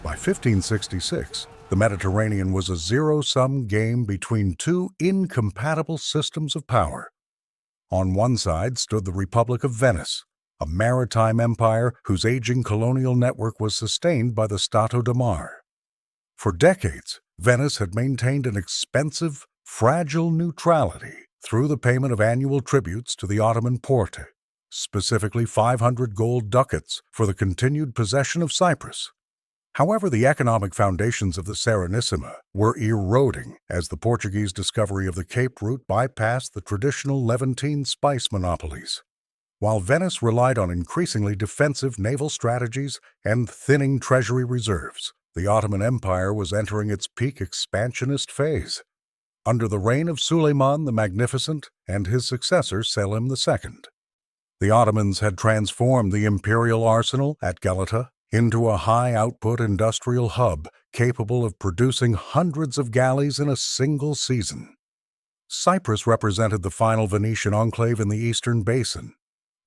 By 1566, the Mediterranean was a zero-sum game between two incompatible systems of power. On one side stood the Republic of Venice, a maritime empire whose aging colonial network was sustained by the Stato di Mare. For decades, Venice had maintained an expensive, fragile neutrality through the payment of annual tributes to the Ottoman Porte, specifically 500 gold ducats for the continued possession of Cyprus. However, the economic foundations of the Serenissima were eroding as the Portuguese discovery of the Cape route bypassed the traditional Levantine spice monopolies. While Venice relied on increasingly defensive naval strategies and thinning treasury reserves, the Ottoman Empire was entering its peak expansionist phase. Under the reign of Suleiman the Magnificent and his successor Selim II, the Ottomans had transformed the imperial arsenal at Galata into a high-output industrial hub capable of producing hundreds of galleys in a single season. Cyprus represented the final Venetian enclave in the eastern basin,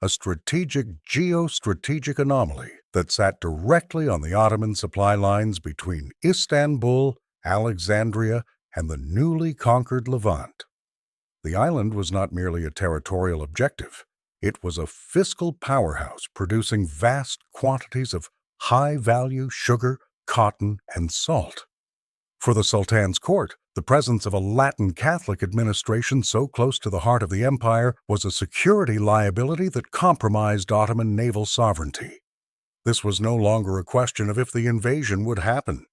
a strategic geostrategic anomaly that sat directly on the Ottoman supply lines between Istanbul, Alexandria, and the newly conquered Levant. The island was not merely a territorial objective. It was a fiscal powerhouse producing vast quantities of high-value sugar, cotton, and salt. For the Sultan's court, the presence of a Latin Catholic administration so close to the heart of the empire was a security liability that compromised Ottoman naval sovereignty. This was no longer a question of if the invasion would happen,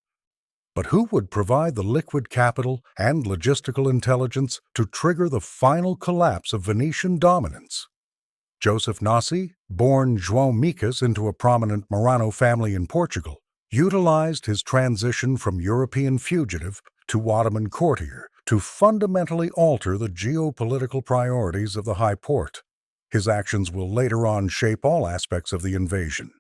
but who would provide the liquid capital and logistical intelligence to trigger the final collapse of Venetian dominance. Joseph Nasi, born João Micas into a prominent Marano family in Portugal, utilized his transition from European fugitive to Ottoman courtier to fundamentally alter the geopolitical priorities of the High Port. His actions will later on shape all aspects of the invasion.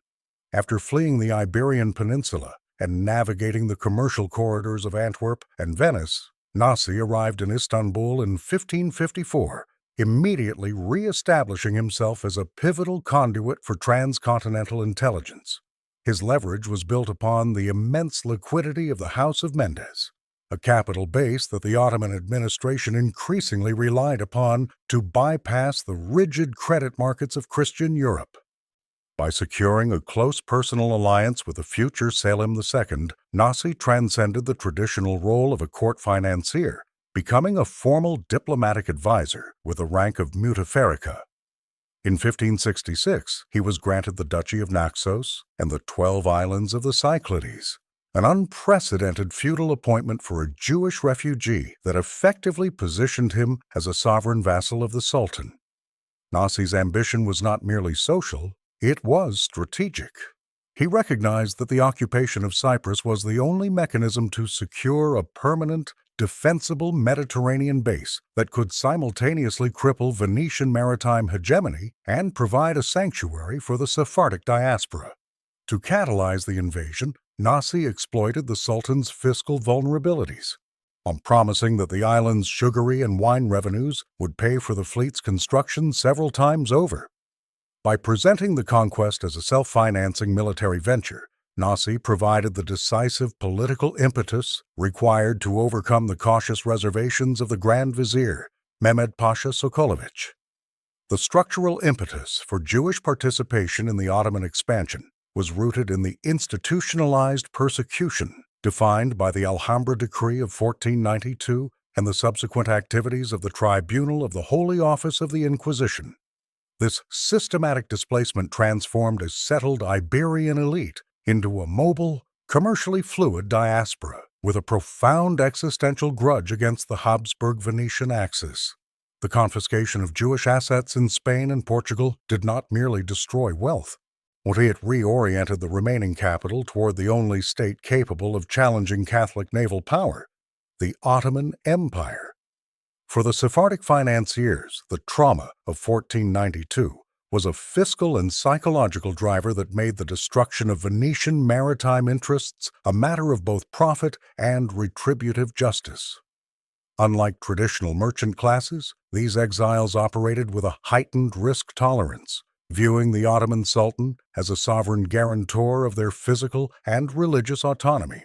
After fleeing the Iberian Peninsula and navigating the commercial corridors of Antwerp and Venice, Nasi arrived in Istanbul in 1554, immediately re-establishing himself as a pivotal conduit for transcontinental intelligence. His leverage was built upon the immense liquidity of the House of Mendes, a capital base that the Ottoman administration increasingly relied upon to bypass the rigid credit markets of Christian Europe. By securing a close personal alliance with the future Selim II, Nasi transcended the traditional role of a court financier, becoming a formal diplomatic advisor with the rank of mutaferica. In 1566, he was granted the Duchy of Naxos and the 12 islands of the Cyclades, an unprecedented feudal appointment for a Jewish refugee that effectively positioned him as a sovereign vassal of the Sultan. Nasi's ambition was not merely social, it was strategic. He recognized that the occupation of Cyprus was the only mechanism to secure a permanent, defensible Mediterranean base that could simultaneously cripple Venetian maritime hegemony and provide a sanctuary for the Sephardic diaspora. To catalyze the invasion, Nasi exploited the Sultan's fiscal vulnerabilities, on promising that the island's sugary and wine revenues would pay for the fleet's construction several times over. By presenting the conquest as a self-financing military venture, Nasi provided the decisive political impetus required to overcome the cautious reservations of the Grand Vizier, Mehmed Pasha Sokolovich. The structural impetus for Jewish participation in the Ottoman expansion was rooted in the institutionalized persecution defined by the Alhambra Decree of 1492 and the subsequent activities of the Tribunal of the Holy Office of the Inquisition. This systematic displacement transformed a settled Iberian elite into a mobile, commercially fluid diaspora with a profound existential grudge against the Habsburg-Venetian axis. The confiscation of Jewish assets in Spain and Portugal did not merely destroy wealth, but it reoriented the remaining capital toward the only state capable of challenging Catholic naval power, the Ottoman Empire. For the Sephardic financiers, the trauma of 1492 was a fiscal and psychological driver that made the destruction of Venetian maritime interests a matter of both profit and retributive justice. Unlike traditional merchant classes, These exiles operated with a heightened risk tolerance, viewing the Ottoman Sultan as a sovereign guarantor of their physical and religious autonomy.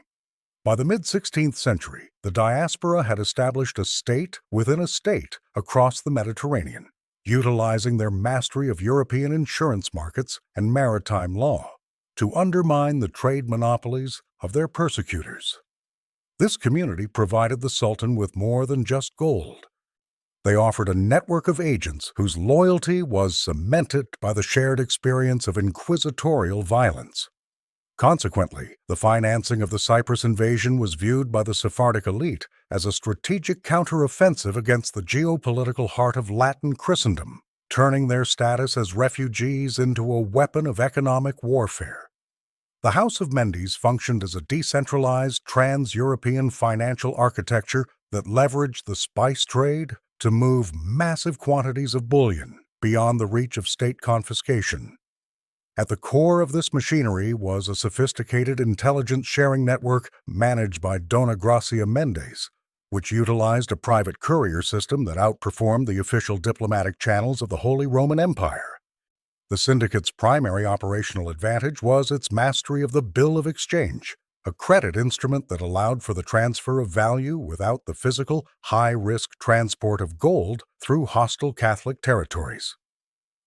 By the mid-16th century, the diaspora had established a state within a state across the Mediterranean, utilizing their mastery of European insurance markets and maritime law to undermine the trade monopolies of their persecutors. This community provided the Sultan with more than just gold. They offered a network of agents whose loyalty was cemented by the shared experience of inquisitorial violence. Consequently, the financing of the Cyprus invasion was viewed by the Sephardic elite as a strategic counteroffensive against the geopolitical heart of Latin Christendom, turning their status as refugees into a weapon of economic warfare. The House of Mendes functioned as a decentralized trans-European financial architecture that leveraged the spice trade to move massive quantities of bullion beyond the reach of state confiscation. At the core of this machinery was a sophisticated intelligence-sharing network managed by Dona Gracia Mendes, which utilized a private courier system that outperformed the official diplomatic channels of the Holy Roman Empire. The syndicate's primary operational advantage was its mastery of the bill of exchange, a credit instrument that allowed for the transfer of value without the physical, high-risk transport of gold through hostile Catholic territories.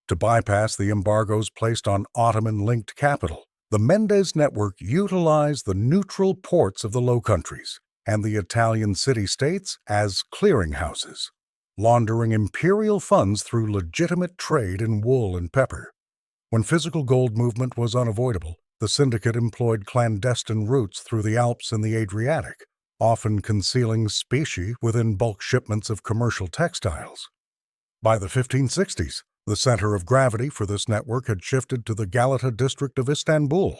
To bypass the embargoes placed on Ottoman-linked capital, the Mendes network utilized the neutral ports of the Low Countries and the Italian city-states as clearinghouses, laundering imperial funds through legitimate trade in wool and pepper. When physical gold movement was unavoidable, the syndicate employed clandestine routes through the Alps and the Adriatic, often concealing specie within bulk shipments of commercial textiles. By the 1560s, the center of gravity for this network had shifted to the Galata district of Istanbul,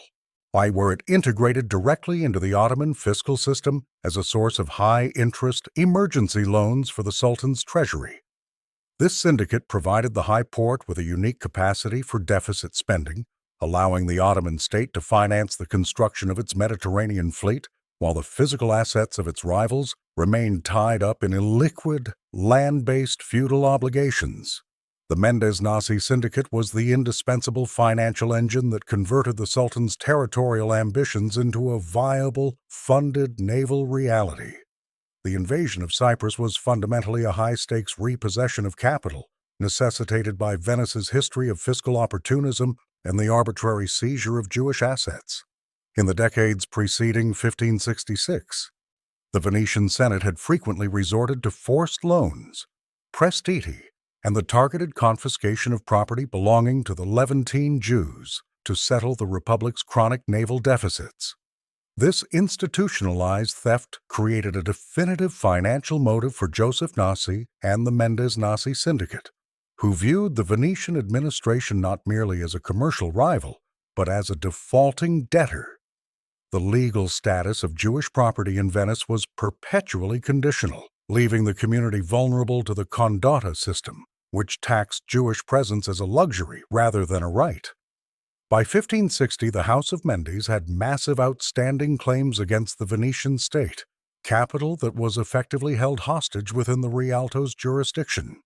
where it integrated directly into the Ottoman fiscal system as a source of high-interest emergency loans for the Sultan's treasury. This syndicate provided the high port with a unique capacity for deficit spending, allowing the Ottoman state to finance the construction of its Mediterranean fleet, while the physical assets of its rivals remained tied up in illiquid, land-based feudal obligations. The Mendes-Nasi syndicate was the indispensable financial engine that converted the Sultan's territorial ambitions into a viable, funded naval reality. The invasion of Cyprus was fundamentally a high-stakes repossession of capital, necessitated by Venice's history of fiscal opportunism and the arbitrary seizure of Jewish assets. In the decades preceding 1566, the Venetian Senate had frequently resorted to forced loans, prestiti, and the targeted confiscation of property belonging to the Levantine Jews to settle the Republic's chronic naval deficits. This institutionalized theft created a definitive financial motive for Joseph Nasi and the Mendes-Nasi syndicate, who viewed the Venetian administration not merely as a commercial rival, but as a defaulting debtor. The legal status of Jewish property in Venice was perpetually conditional, leaving the community vulnerable to the condotta system, which taxed Jewish presence as a luxury rather than a right. By 1560, the House of Mendes had massive outstanding claims against the Venetian state, capital that was effectively held hostage within the Rialto's jurisdiction.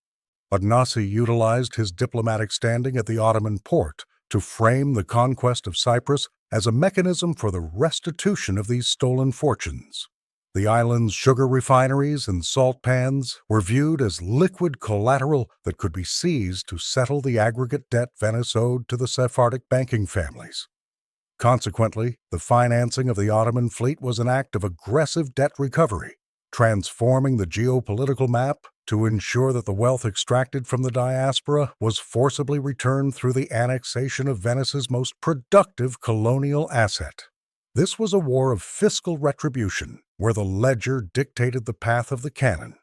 But Nasi utilized his diplomatic standing at the Ottoman port to frame the conquest of Cyprus as a mechanism for the restitution of these stolen fortunes. The island's sugar refineries and salt pans were viewed as liquid collateral that could be seized to settle the aggregate debt Venice owed to the Sephardic banking families. Consequently, the financing of the Ottoman fleet was an act of aggressive debt recovery, transforming the geopolitical map to ensure that the wealth extracted from the diaspora was forcibly returned through the annexation of Venice's most productive colonial asset. This was a war of fiscal retribution, where the ledger dictated the path of the cannon.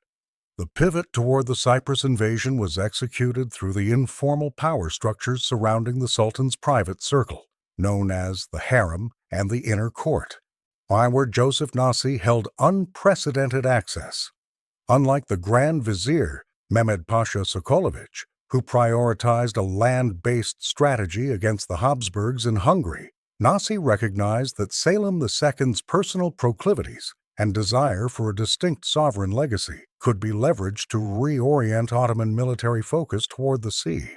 The pivot toward the Cyprus invasion was executed through the informal power structures surrounding the Sultan's private circle, known as the harem and the inner court, where Joseph Nasi held unprecedented access. Unlike the Grand Vizier, Mehmed Pasha Sokolovich, who prioritized a land-based strategy against the Habsburgs in Hungary, Nasi recognized that Selim II's personal proclivities and desire for a distinct sovereign legacy could be leveraged to reorient Ottoman military focus toward the sea.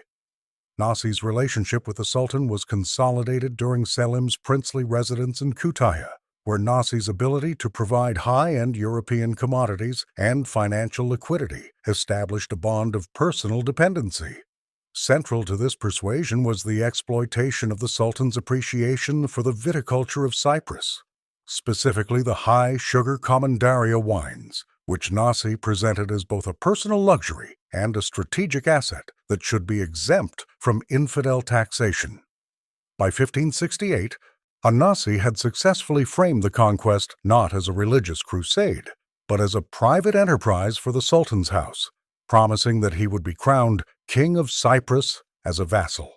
Nasi's relationship with the Sultan was consolidated during Selim's princely residence in Kütahya, where Nasi's ability to provide high-end European commodities and financial liquidity established a bond of personal dependency. Central to this persuasion was the exploitation of the Sultan's appreciation for the viticulture of Cyprus, specifically the high-sugar Commandaria wines, which Nasi presented as both a personal luxury and a strategic asset that should be exempt from infidel taxation. By 1568, Nasi had successfully framed the conquest not as a religious crusade, but as a private enterprise for the Sultan's house, promising that he would be crowned King of Cyprus as a vassal.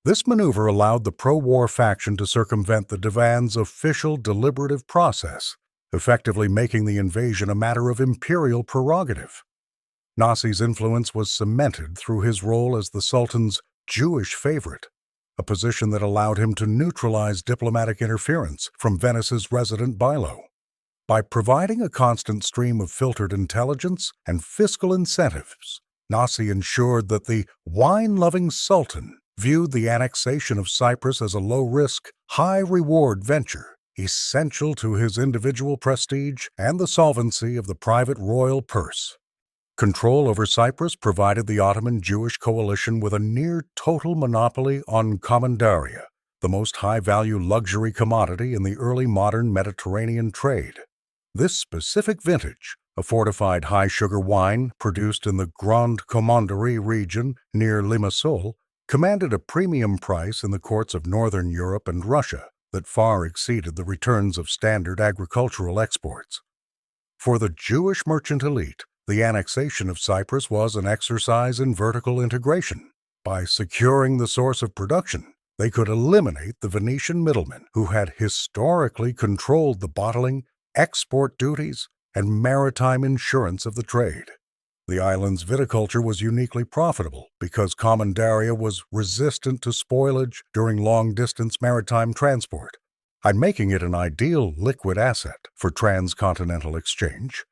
This maneuver allowed the pro-war faction to circumvent the Divan's official deliberative process, effectively making the invasion a matter of imperial prerogative. Nasi's influence was cemented through his role as the Sultan's Jewish favorite, a position that allowed him to neutralize diplomatic interference from Venice's resident bailo. By providing a constant stream of filtered intelligence and fiscal incentives, Nasi ensured that the wine-loving Sultan viewed the annexation of Cyprus as a low-risk, high-reward venture, essential to his individual prestige and the solvency of the private royal purse. Control over Cyprus provided the Ottoman Jewish coalition with a near-total monopoly on Commandaria, the most high-value luxury commodity in the early modern Mediterranean trade. This specific vintage, a fortified high-sugar wine produced in the Grande Commanderie region near Limassol, commanded a premium price in the courts of Northern Europe and Russia that far exceeded the returns of standard agricultural exports. For the Jewish merchant elite, the annexation of Cyprus was an exercise in vertical integration. By securing the source of production, they could eliminate the Venetian middlemen who had historically controlled the bottling, export duties, and maritime insurance of the trade. The island's viticulture was uniquely profitable because Commandaria was resistant to spoilage during long-distance maritime transport, and making it an ideal liquid asset for transcontinental exchange.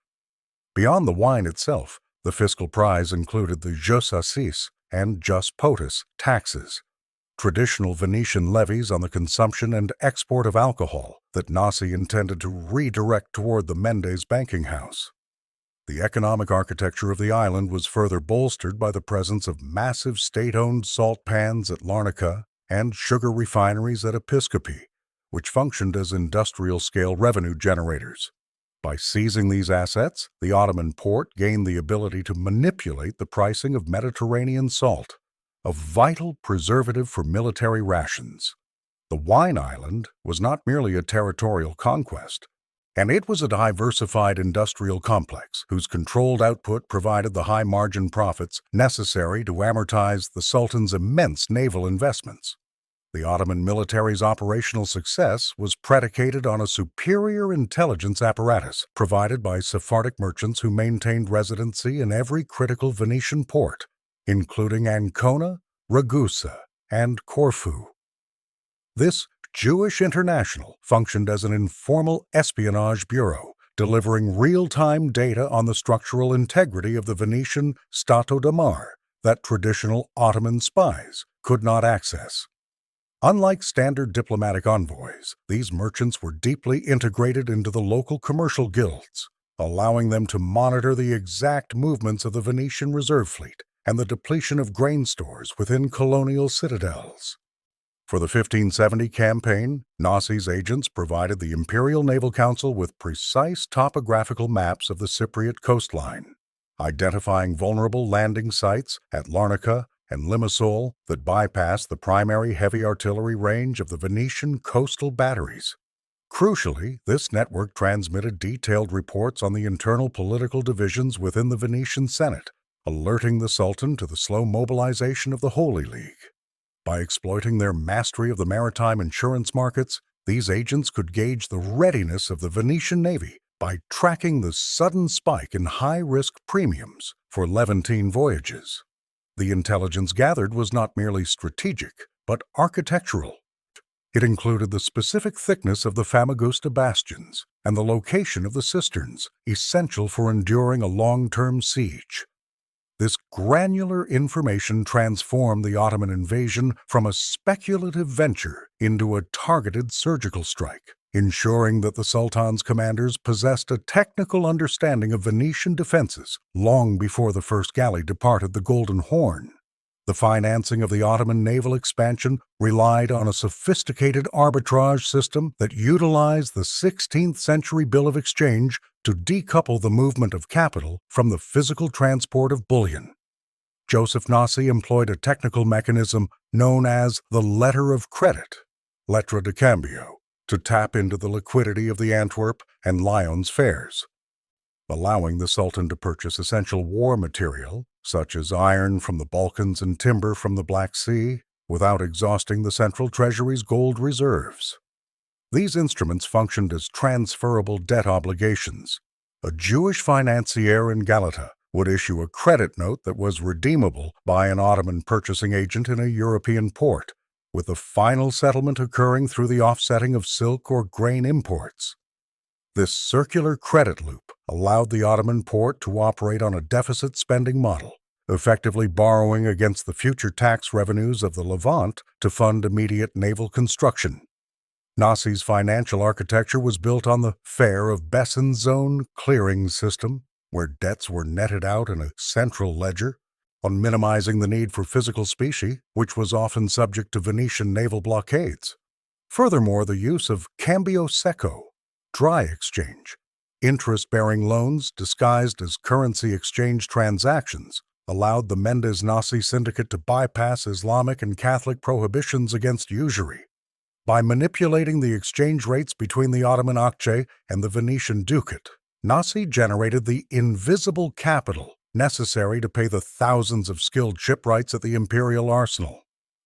Beyond the wine itself, the fiscal prize included the jus assis and jus potus taxes, traditional Venetian levies on the consumption and export of alcohol that Nasi intended to redirect toward the Mendes banking house. The economic architecture of the island was further bolstered by the presence of massive state-owned salt pans at Larnaca and sugar refineries at Episcopi, which functioned as industrial-scale revenue generators. By seizing these assets, the Ottoman port gained the ability to manipulate the pricing of Mediterranean salt, a vital preservative for military rations. The wine island was not merely a territorial conquest, and it was a diversified industrial complex whose controlled output provided the high-margin profits necessary to amortize the Sultan's immense naval investments. The Ottoman military's operational success was predicated on a superior intelligence apparatus provided by Sephardic merchants who maintained residency in every critical Venetian port, including Ancona, Ragusa, and Corfu. This Jewish international functioned as an informal espionage bureau, delivering real-time data on the structural integrity of the Venetian Stato da Mar that traditional Ottoman spies could not access. Unlike standard diplomatic envoys, these merchants were deeply integrated into the local commercial guilds, allowing them to monitor the exact movements of the Venetian reserve fleet and the depletion of grain stores within colonial citadels. For the 1570 campaign, Nasi's agents provided the Imperial Naval Council with precise topographical maps of the Cypriot coastline, identifying vulnerable landing sites at Larnaca and Limassol that bypassed the primary heavy artillery range of the Venetian coastal batteries. Crucially, this network transmitted detailed reports on the internal political divisions within the Venetian Senate, alerting the Sultan to the slow mobilization of the Holy League. By exploiting their mastery of the maritime insurance markets, these agents could gauge the readiness of the Venetian Navy by tracking the sudden spike in high-risk premiums for Levantine voyages. The intelligence gathered was not merely strategic, but architectural. It included the specific thickness of the Famagusta bastions and the location of the cisterns, essential for enduring a long-term siege. This granular information transformed the Ottoman invasion from a speculative venture into a targeted surgical strike, ensuring that the Sultan's commanders possessed a technical understanding of Venetian defenses long before the first galley departed the Golden Horn. The financing of the Ottoman naval expansion relied on a sophisticated arbitrage system that utilized the 16th century bill of exchange to decouple the movement of capital from the physical transport of bullion. Joseph Nasi employed a technical mechanism known as the letter of credit, lettre de cambio, to tap into the liquidity of the Antwerp and Lyons fairs, allowing the Sultan to purchase essential war material, such as iron from the Balkans and timber from the Black Sea, without exhausting the central treasury's gold reserves. These instruments functioned as transferable debt obligations. A Jewish financier in Galata would issue a credit note that was redeemable by an Ottoman purchasing agent in a European port, with the final settlement occurring through the offsetting of silk or grain imports. This circular credit loop allowed the Ottoman port to operate on a deficit spending model, effectively borrowing against the future tax revenues of the Levant to fund immediate naval construction. Nasi's financial architecture was built on the Fair of Besson Zone clearing system, where debts were netted out in a central ledger, on minimizing the need for physical specie, which was often subject to Venetian naval blockades. Furthermore, the use of cambio secco, dry exchange, interest-bearing loans disguised as currency exchange transactions, allowed the Mendes-Nasi syndicate to bypass Islamic and Catholic prohibitions against usury. By manipulating the exchange rates between the Ottoman akçe and the Venetian ducat, Nasi generated the invisible capital necessary to pay the thousands of skilled shipwrights at the imperial arsenal.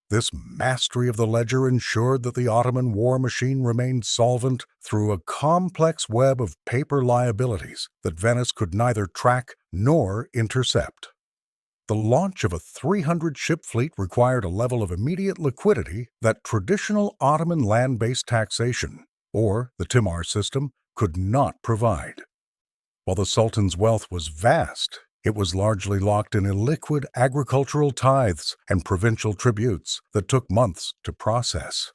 This mastery of the ledger ensured that the Ottoman war machine remained solvent through a complex web of paper liabilities that Venice could neither track nor intercept. The launch of a 300-ship fleet required a level of immediate liquidity that traditional Ottoman land-based taxation, or the Timar system, could not provide. While the Sultan's wealth was vast, it was largely locked in illiquid agricultural tithes and provincial tributes that took months to process.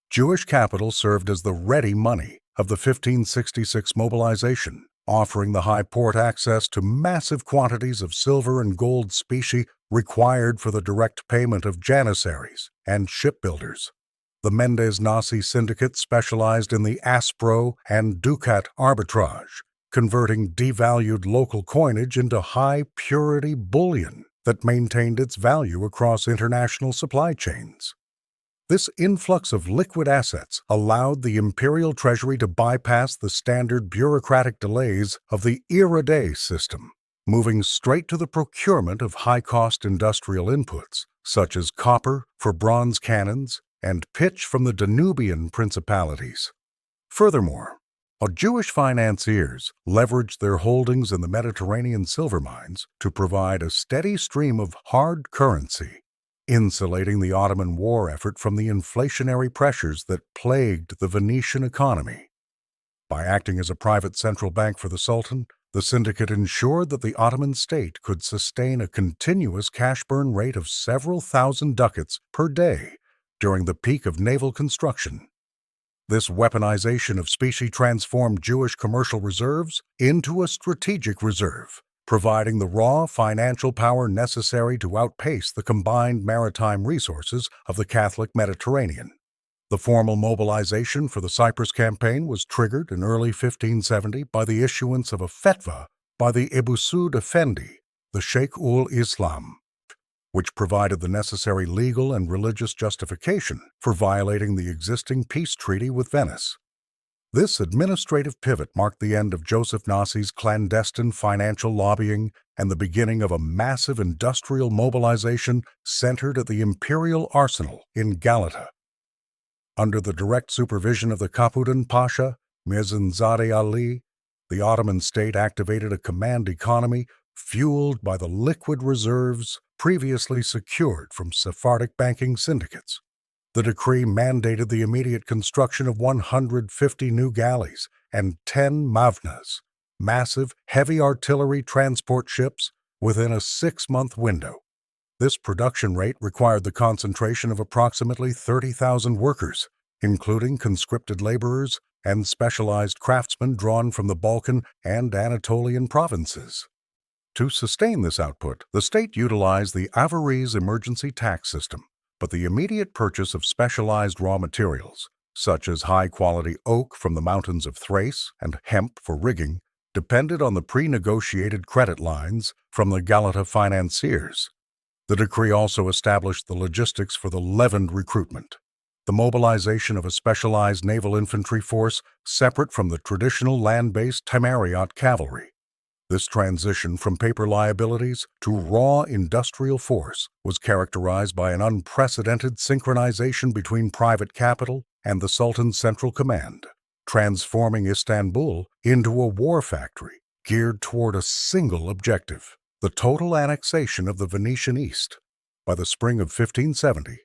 Jewish capital served as the ready money of the 1566 mobilization, offering the high port access to massive quantities of silver and gold specie required for the direct payment of janissaries and shipbuilders. The Mendes-Nasi syndicate specialized in the aspro and ducat arbitrage, converting devalued local coinage into high-purity bullion that maintained its value across international supply chains. This influx of liquid assets allowed the imperial treasury to bypass the standard bureaucratic delays of the Irade system, moving straight to the procurement of high-cost industrial inputs, such as copper for bronze cannons and pitch from the Danubian principalities. Furthermore, Jewish financiers leveraged their holdings in the Mediterranean silver mines to provide a steady stream of hard currency, insulating the Ottoman war effort from the inflationary pressures that plagued the Venetian economy. By acting as a private central bank for the Sultan, the syndicate ensured that the Ottoman state could sustain a continuous cash burn rate of several thousand ducats per day during the peak of naval construction. This weaponization of specie transformed Jewish commercial reserves into a strategic reserve, providing the raw financial power necessary to outpace the combined maritime resources of the Catholic Mediterranean. The formal mobilization for the Cyprus campaign was triggered in early 1570 by the issuance of a fetwa by the Ebusud Effendi, the Sheikh-ul-Islam, which provided the necessary legal and religious justification for violating the existing peace treaty with Venice. This administrative pivot marked the end of Joseph Nasi's clandestine financial lobbying and the beginning of a massive industrial mobilization centered at the imperial arsenal in Galata. Under the direct supervision of the Capudan Pasha, Mirzanzadeh Ali, the Ottoman state activated a command economy fueled by the liquid reserves previously secured from Sephardic banking syndicates. The decree mandated the immediate construction of 150 new galleys and 10 mavnas, massive, heavy artillery transport ships, within a 6-month window. This production rate required the concentration of approximately 30,000 workers, including conscripted laborers and specialized craftsmen drawn from the Balkan and Anatolian provinces. To sustain this output, the state utilized the Avarese emergency tax system, but the immediate purchase of specialized raw materials, such as high-quality oak from the mountains of Thrace and hemp for rigging, depended on the pre-negotiated credit lines from the Galata financiers. The decree also established the logistics for the leavened recruitment, the mobilization of a specialized naval infantry force separate from the traditional land-based Timariot cavalry. This transition from paper liabilities to raw industrial force was characterized by an unprecedented synchronization between private capital and the Sultan's central command, transforming Istanbul into a war factory geared toward a single objective: the total annexation of the Venetian East. By the spring of 1570,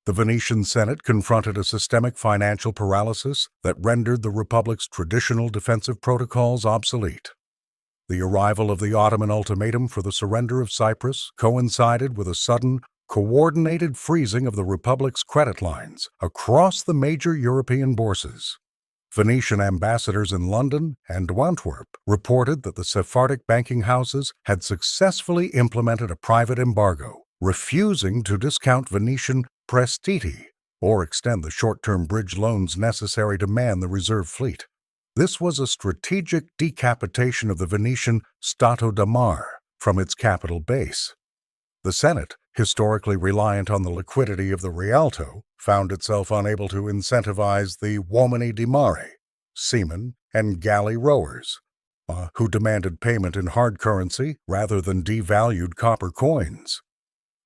the Venetian Senate confronted a systemic financial paralysis that rendered the Republic's traditional defensive protocols obsolete. The arrival of the Ottoman ultimatum for the surrender of Cyprus coincided with a sudden, coordinated freezing of the Republic's credit lines across the major European bourses. Venetian ambassadors in London and Antwerp reported that the Sephardic banking houses had successfully implemented a private embargo, refusing to discount Venetian prestiti or extend the short-term bridge loans necessary to man the reserve fleet. This was a strategic decapitation of the Venetian Stato da Mar from its capital base. The Senate, historically reliant on the liquidity of the Rialto, found itself unable to incentivize the uomini di mare, seamen and galley rowers, who demanded payment in hard currency rather than devalued copper coins.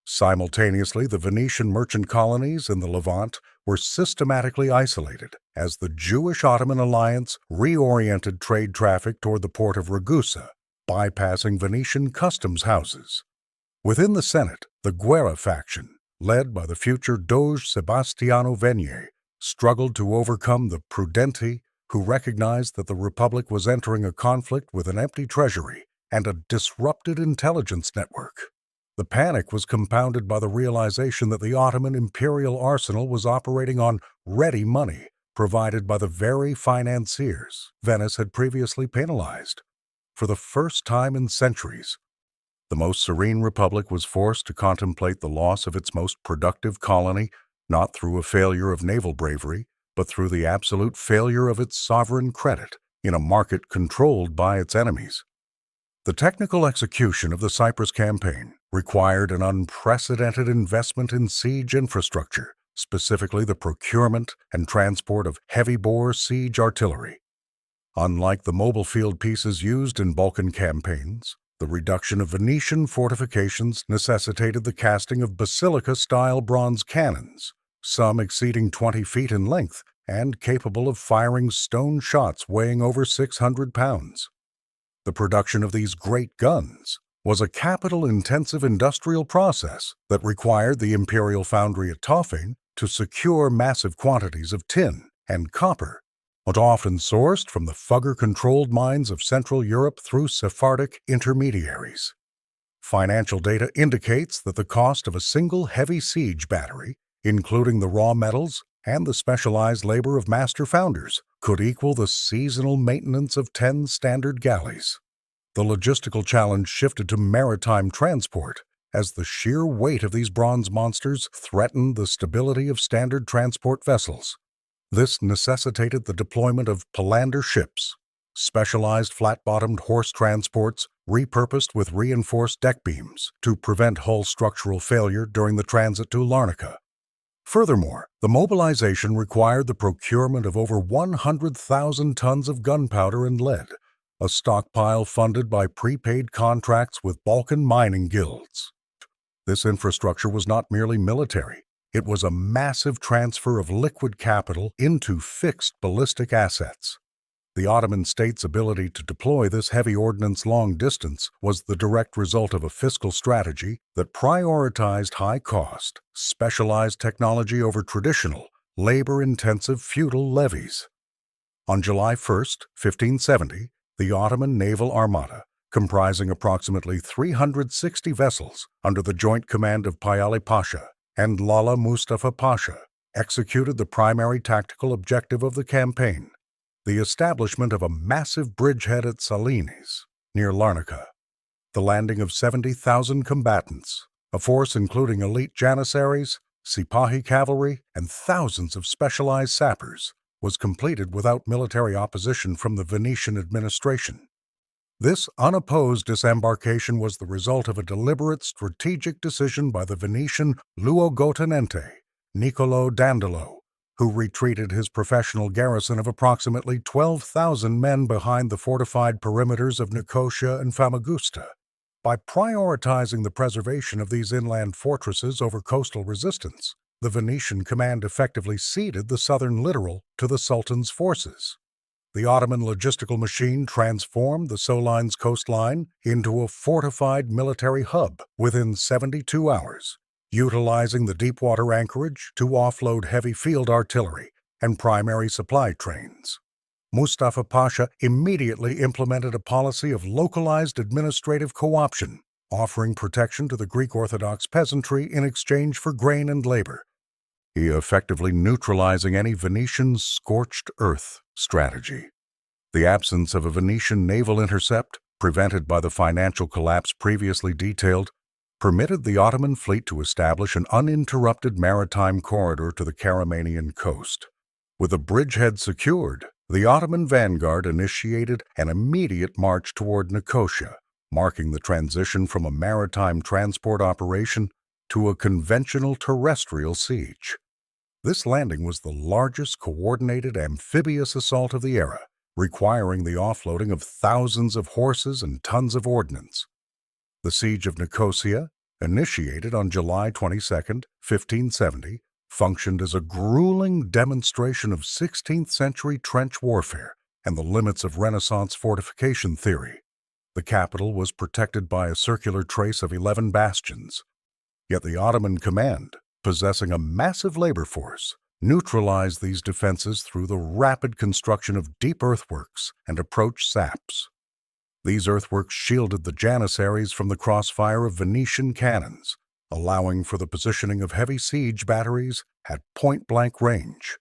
Simultaneously, the Venetian merchant colonies in the Levant were systematically isolated as the Jewish-Ottoman alliance reoriented trade traffic toward the port of Ragusa, bypassing Venetian customs houses. Within the Senate, the Guerra faction, led by the future Doge Sebastiano Venier, struggled to overcome the Prudenti, who recognized that the Republic was entering a conflict with an empty treasury and a disrupted intelligence network. The panic was compounded by the realization that the Ottoman imperial arsenal was operating on ready money provided by the very financiers Venice had previously penalized. For the first time in centuries, the most serene republic was forced to contemplate the loss of its most productive colony, not through a failure of naval bravery, but through the absolute failure of its sovereign credit in a market controlled by its enemies. The technical execution of the Cyprus campaign required an unprecedented investment in siege infrastructure, specifically the procurement and transport of heavy-bore siege artillery. Unlike the mobile field pieces used in Balkan campaigns, the reduction of Venetian fortifications necessitated the casting of basilica-style bronze cannons, some exceeding 20 feet in length and capable of firing stone shots weighing over 600 pounds. The production of these great guns was a capital-intensive industrial process that required the imperial foundry at Tophane to secure massive quantities of tin and copper, but often sourced from the Fugger-controlled mines of Central Europe through Sephardic intermediaries. Financial data indicates that the cost of a single heavy siege battery, including the raw metals and the specialized labor of master founders, could equal the seasonal maintenance of 10 standard galleys. The logistical challenge shifted to maritime transport, as the sheer weight of these bronze monsters threatened the stability of standard transport vessels. This necessitated the deployment of palander ships, specialized flat-bottomed horse transports repurposed with reinforced deck beams to prevent hull structural failure during the transit to Larnaca. Furthermore, the mobilization required the procurement of over 100,000 tons of gunpowder and lead, a stockpile funded by prepaid contracts with Balkan mining guilds. This infrastructure was not merely military. It was a massive transfer of liquid capital into fixed ballistic assets. The Ottoman state's ability to deploy this heavy ordnance long distance was the direct result of a fiscal strategy that prioritized high-cost, specialized technology over traditional, labor-intensive feudal levies. On July 1, 1570, the Ottoman Naval Armada, comprising approximately 360 vessels under the joint command of Payali Pasha and Lala Mustafa Pasha, executed the primary tactical objective of the campaign, the establishment of a massive bridgehead at Salinas, near Larnaca. The landing of 70,000 combatants, a force including elite janissaries, Sipahi cavalry, and thousands of specialized sappers, was completed without military opposition from the Venetian administration. This unopposed disembarkation was the result of a deliberate strategic decision by the Venetian luogotenente, Niccolò Dandolo, who retreated his professional garrison of approximately 12,000 men behind the fortified perimeters of Nicosia and Famagusta. By prioritizing the preservation of these inland fortresses over coastal resistance, the Venetian command effectively ceded the southern littoral to the Sultan's forces. The Ottoman logistical machine transformed the Solines coastline into a fortified military hub within 72 hours, utilizing the deep-water anchorage to offload heavy field artillery and primary supply trains. Mustafa Pasha immediately implemented a policy of localized administrative co-option, offering protection to the Greek Orthodox peasantry in exchange for grain and labor. He effectively neutralizing any Venetian scorched earth strategy. The absence of a Venetian naval intercept, prevented by the financial collapse previously detailed, permitted the Ottoman fleet to establish an uninterrupted maritime corridor to the Caramanian coast. With a bridgehead secured, the Ottoman vanguard initiated an immediate march toward Nicosia, marking the transition from a maritime transport operation to a conventional terrestrial siege. This landing was the largest coordinated amphibious assault of the era, requiring the offloading of thousands of horses and tons of ordnance. The Siege of Nicosia, initiated on July 22, 1570, functioned as a grueling demonstration of 16th-century trench warfare and the limits of Renaissance fortification theory. The capital was protected by a circular trace of 11 bastions. Yet the Ottoman command, possessing a massive labor force, neutralized these defenses through the rapid construction of deep earthworks and approach saps. These earthworks shielded the janissaries from the crossfire of Venetian cannons, allowing for the positioning of heavy siege batteries at point-blank range.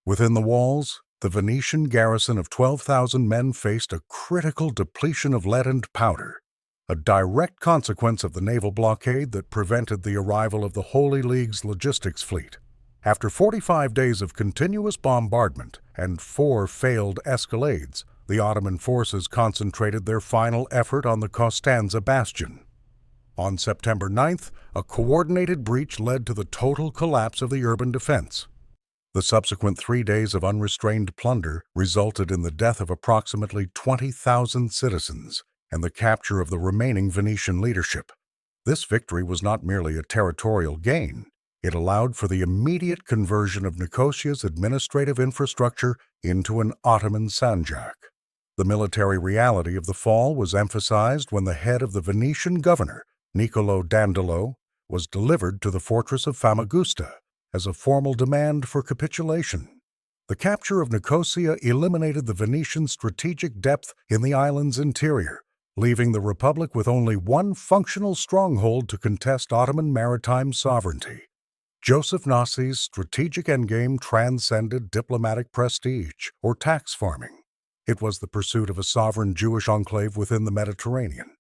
Within the walls, the Venetian garrison of 12,000 men faced a critical depletion of lead and powder, a direct consequence of the naval blockade that prevented the arrival of the Holy League's logistics fleet. After 45 days of continuous bombardment and 4 failed escalades, the Ottoman forces concentrated their final effort on the Costanza bastion. On September 9th, a coordinated breach led to the total collapse of the urban defense. The subsequent 3 days of unrestrained plunder resulted in the death of approximately 20,000 citizens and the capture of the remaining Venetian leadership. This victory was not merely a territorial gain. It allowed for the immediate conversion of Nicosia's administrative infrastructure into an Ottoman sanjak. The military reality of the fall was emphasized when the head of the Venetian governor, Niccolò Dandolo, was delivered to the fortress of Famagusta as a formal demand for capitulation. The capture of Nicosia eliminated the Venetian strategic depth in the island's interior, leaving the Republic with only one functional stronghold to contest Ottoman maritime sovereignty. Joseph Nasi's strategic endgame transcended diplomatic prestige or tax farming. It was the pursuit of a sovereign Jewish enclave within the Mediterranean.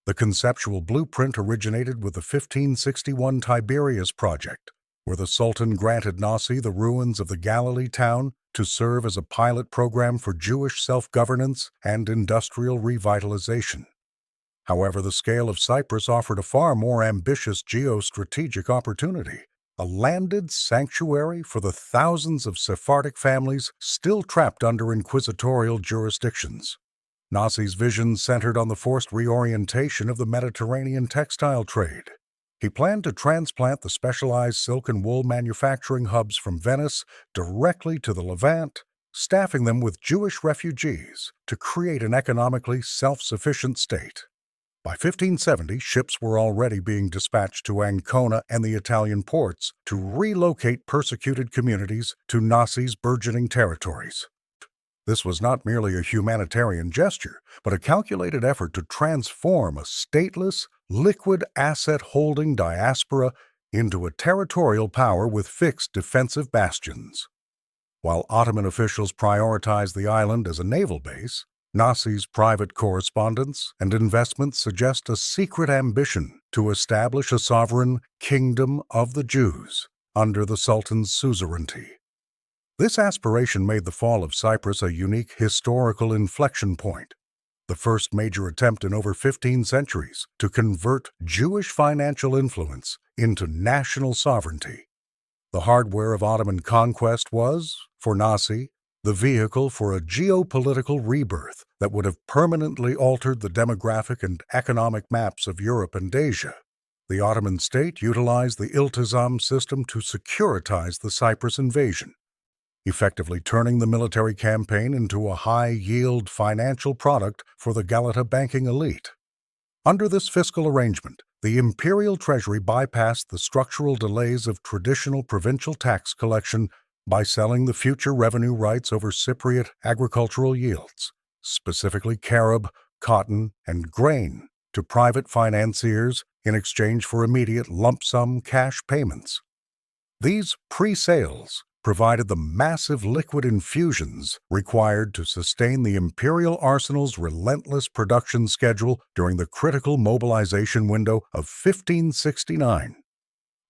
The conceptual blueprint originated with the 1561 Tiberias Project, where the Sultan granted Nasi the ruins of the Galilee town to serve as a pilot program for Jewish self-governance and industrial revitalization. However, the scale of Cyprus offered a far more ambitious geostrategic opportunity, a landed sanctuary for the thousands of Sephardic families still trapped under inquisitorial jurisdictions. Nasi's vision centered on the forced reorientation of the Mediterranean textile trade. He planned to transplant the specialized silk and wool manufacturing hubs from Venice directly to the Levant, staffing them with Jewish refugees to create an economically self-sufficient state. By 1570, ships were already being dispatched to Ancona and the Italian ports to relocate persecuted communities to Nasi's burgeoning territories. This was not merely a humanitarian gesture, but a calculated effort to transform a stateless, liquid asset-holding diaspora into a territorial power with fixed defensive bastions. While Ottoman officials prioritized the island as a naval base, Nasi's private correspondence and investments suggest a secret ambition to establish a sovereign kingdom of the Jews under the Sultan's suzerainty. This aspiration made the fall of Cyprus a unique historical inflection point, the first major attempt in over 15 centuries to convert Jewish financial influence into national sovereignty. The hardware of Ottoman conquest was, for Nasi, the vehicle for a geopolitical rebirth that would have permanently altered the demographic and economic maps of Europe and Asia. The Ottoman state utilized the iltizam system to securitize the Cyprus invasion, effectively turning the military campaign into a high-yield financial product for the Galata banking elite. Under this fiscal arrangement, the imperial treasury bypassed the structural delays of traditional provincial tax collection by selling the future revenue rights over Cypriot agricultural yields, specifically carob, cotton, and grain, to private financiers in exchange for immediate lump-sum cash payments. These pre-sales provided the massive liquid infusions required to sustain the imperial arsenal's relentless production schedule during the critical mobilization window of 1569.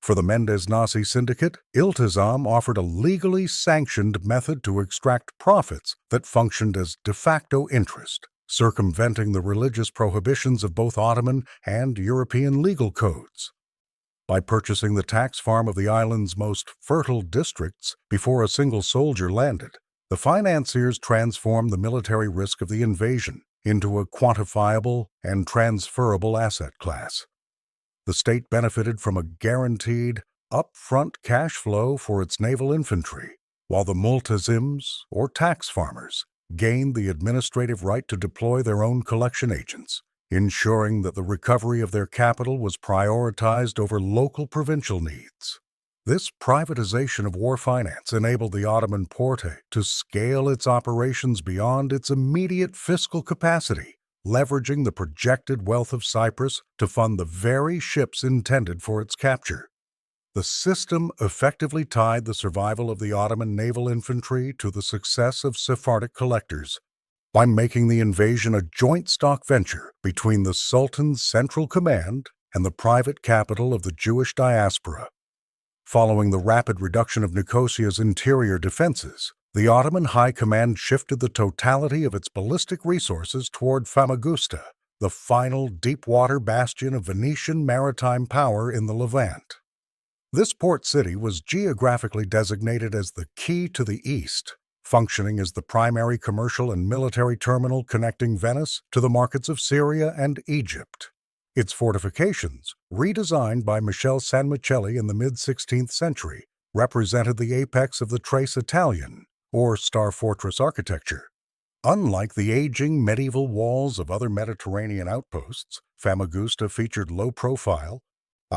For the Mendes Nasi syndicate, iltizam offered a legally sanctioned method to extract profits that functioned as de facto interest, circumventing the religious prohibitions of both Ottoman and European legal codes. By purchasing the tax farm of the island's most fertile districts before a single soldier landed, the financiers transformed the military risk of the invasion into a quantifiable and transferable asset class. The state benefited from a guaranteed, upfront cash flow for its naval infantry, while the multazims, or tax farmers, gained the administrative right to deploy their own collection agents, ensuring that the recovery of their capital was prioritized over local provincial needs. This privatization of war finance enabled the Ottoman Porte to scale its operations beyond its immediate fiscal capacity, leveraging the projected wealth of Cyprus to fund the very ships intended for its capture. The system effectively tied the survival of the Ottoman naval infantry to the success of Sephardic collectors, by making the invasion a joint stock venture between the Sultan's central command and the private capital of the Jewish diaspora. Following the rapid reduction of Nicosia's interior defenses, the Ottoman High Command shifted the totality of its ballistic resources toward Famagusta, the final deep-water bastion of Venetian maritime power in the Levant. This port city was geographically designated as the Key to the East, functioning as the primary commercial and military terminal connecting Venice to the markets of Syria and Egypt. Its fortifications, redesigned by Michel Sanmicheli in the mid-16th century, represented the apex of the Trace Italian, or Star Fortress architecture. Unlike the aging medieval walls of other Mediterranean outposts, Famagusta featured low profile,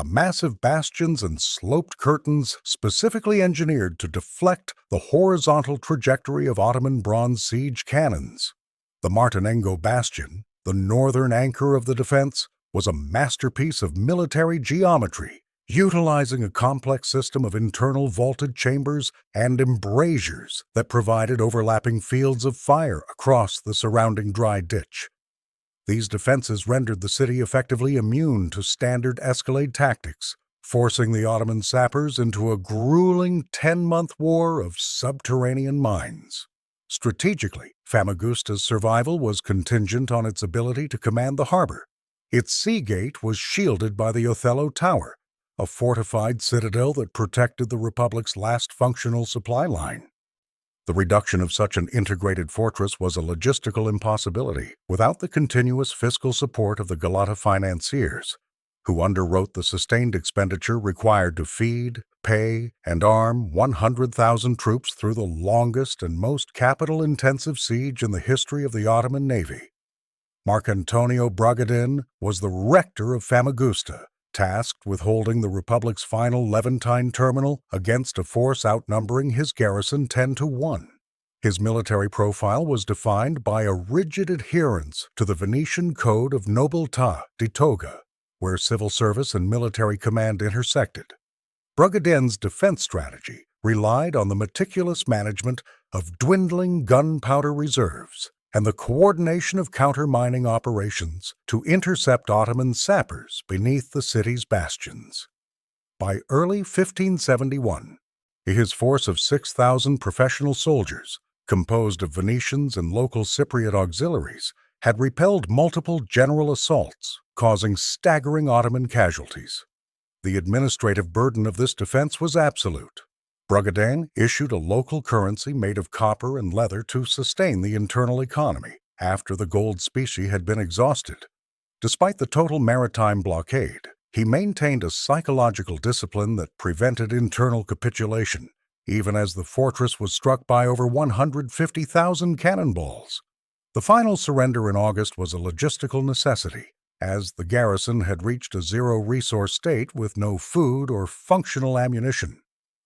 massive bastions and sloped curtains specifically engineered to deflect the horizontal trajectory of Ottoman bronze siege cannons. The Martinengo bastion, the northern anchor of the defense, was a masterpiece of military geometry, utilizing a complex system of internal vaulted chambers and embrasures that provided overlapping fields of fire across the surrounding dry ditch. These defenses rendered the city effectively immune to standard escalade tactics, forcing the Ottoman sappers into a grueling 10-month war of subterranean mines. Strategically, Famagusta's survival was contingent on its ability to command the harbor. Its sea gate was shielded by the Othello Tower, a fortified citadel that protected the Republic's last functional supply line. The reduction of such an integrated fortress was a logistical impossibility without the continuous fiscal support of the Galata financiers. who underwrote the sustained expenditure required to feed, pay, and arm 100,000 troops through the longest and most capital-intensive siege in the history of the Ottoman Navy. Marcantonio Bragadin was the rector of Famagusta, tasked with holding the Republic's final Levantine terminal against a force outnumbering his garrison 10-1. His military profile was defined by a rigid adherence to the Venetian code of nobiltà di toga, where civil service and military command intersected. Bragadin's defense strategy relied on the meticulous management of dwindling gunpowder reserves and the coordination of counter-mining operations to intercept Ottoman sappers beneath the city's bastions. By early 1571, his force of 6,000 professional soldiers, composed of Venetians and local Cypriot auxiliaries, had repelled multiple general assaults, causing staggering Ottoman casualties. The administrative burden of this defense was absolute. Bragadin issued a local currency made of copper and leather to sustain the internal economy after the gold specie had been exhausted. Despite the total maritime blockade, he maintained a psychological discipline that prevented internal capitulation, even as the fortress was struck by over 150,000 cannonballs. The final surrender in August was a logistical necessity, as the garrison had reached a zero-resource state with no food or functional ammunition.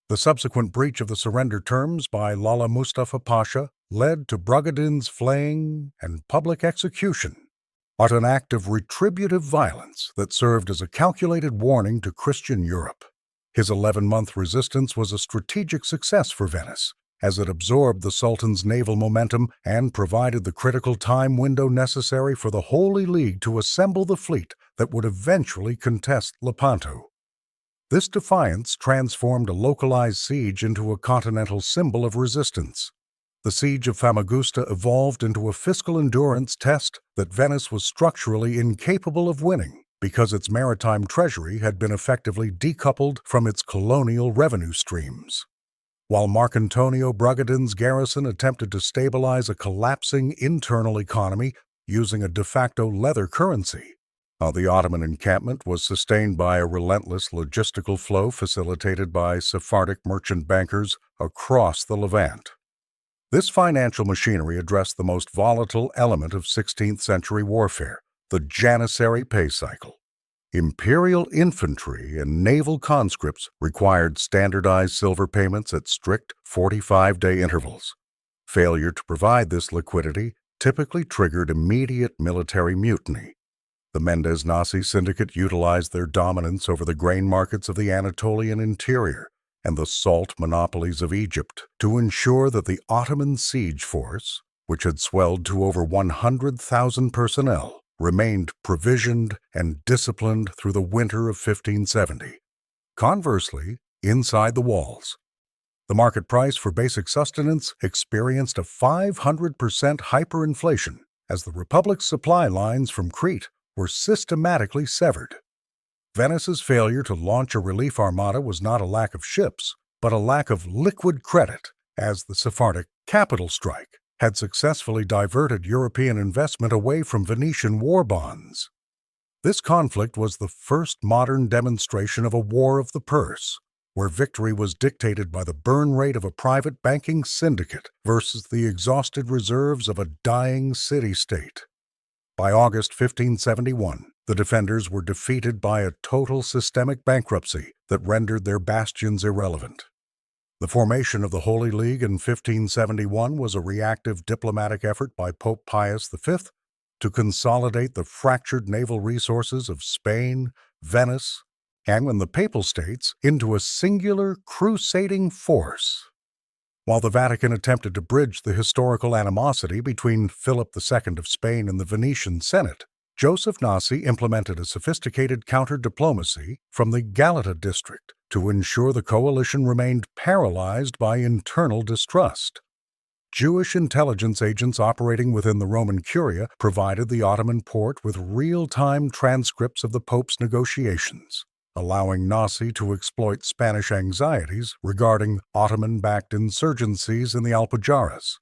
The subsequent breach of the surrender terms by Lala Mustafa Pasha led to Bragadin's flaying and public execution, an act of retributive violence that served as a calculated warning to Christian Europe. His 11-month resistance was a strategic success for Venice, as it absorbed the Sultan's naval momentum and provided the critical time window necessary for the Holy League to assemble the fleet that would eventually contest Lepanto. This defiance transformed a localized siege into a continental symbol of resistance. The siege of Famagusta evolved into a fiscal endurance test that Venice was structurally incapable of winning because its maritime treasury had been effectively decoupled from its colonial revenue streams. While Marcantonio Bragadin's garrison attempted to stabilize a collapsing internal economy using a de facto leather currency, the Ottoman encampment was sustained by a relentless logistical flow facilitated by Sephardic merchant bankers across the Levant. This financial machinery addressed the most volatile element of 16th-century warfare, the Janissary pay cycle. Imperial infantry and naval conscripts required standardized silver payments at strict 45-day intervals. Failure to provide this liquidity typically triggered immediate military mutiny. The Nasi syndicate utilized their dominance over the grain markets of the Anatolian interior and the salt monopolies of Egypt to ensure that the Ottoman siege force, which had swelled to over 100,000 personnel, remained provisioned and disciplined through the winter of 1570. Conversely, inside the walls, the market price for basic sustenance experienced a 500% hyperinflation as the Republic's supply lines from Crete were systematically severed. Venice's failure to launch a relief armada was not a lack of ships, but a lack of liquid credit, as the Sephardic capital strike had successfully diverted European investment away from Venetian war bonds. This conflict was the first modern demonstration of a war of the purse, where victory was dictated by the burn rate of a private banking syndicate versus the exhausted reserves of a dying city-state. By August 1571, the defenders were defeated by a total systemic bankruptcy that rendered their bastions irrelevant. The formation of the Holy League in 1571 was a reactive diplomatic effort by Pope Pius V to consolidate the fractured naval resources of Spain, Venice, and the Papal States into a singular crusading force. While the Vatican attempted to bridge the historical animosity between Philip II of Spain and the Venetian Senate, Joseph Nasi implemented a sophisticated counter-diplomacy from the Galata district to ensure the coalition remained paralyzed by internal distrust. Jewish intelligence agents operating within the Roman Curia provided the Ottoman Porte with real-time transcripts of the Pope's negotiations, allowing Nasi to exploit Spanish anxieties regarding Ottoman-backed insurgencies in the Alpujarras.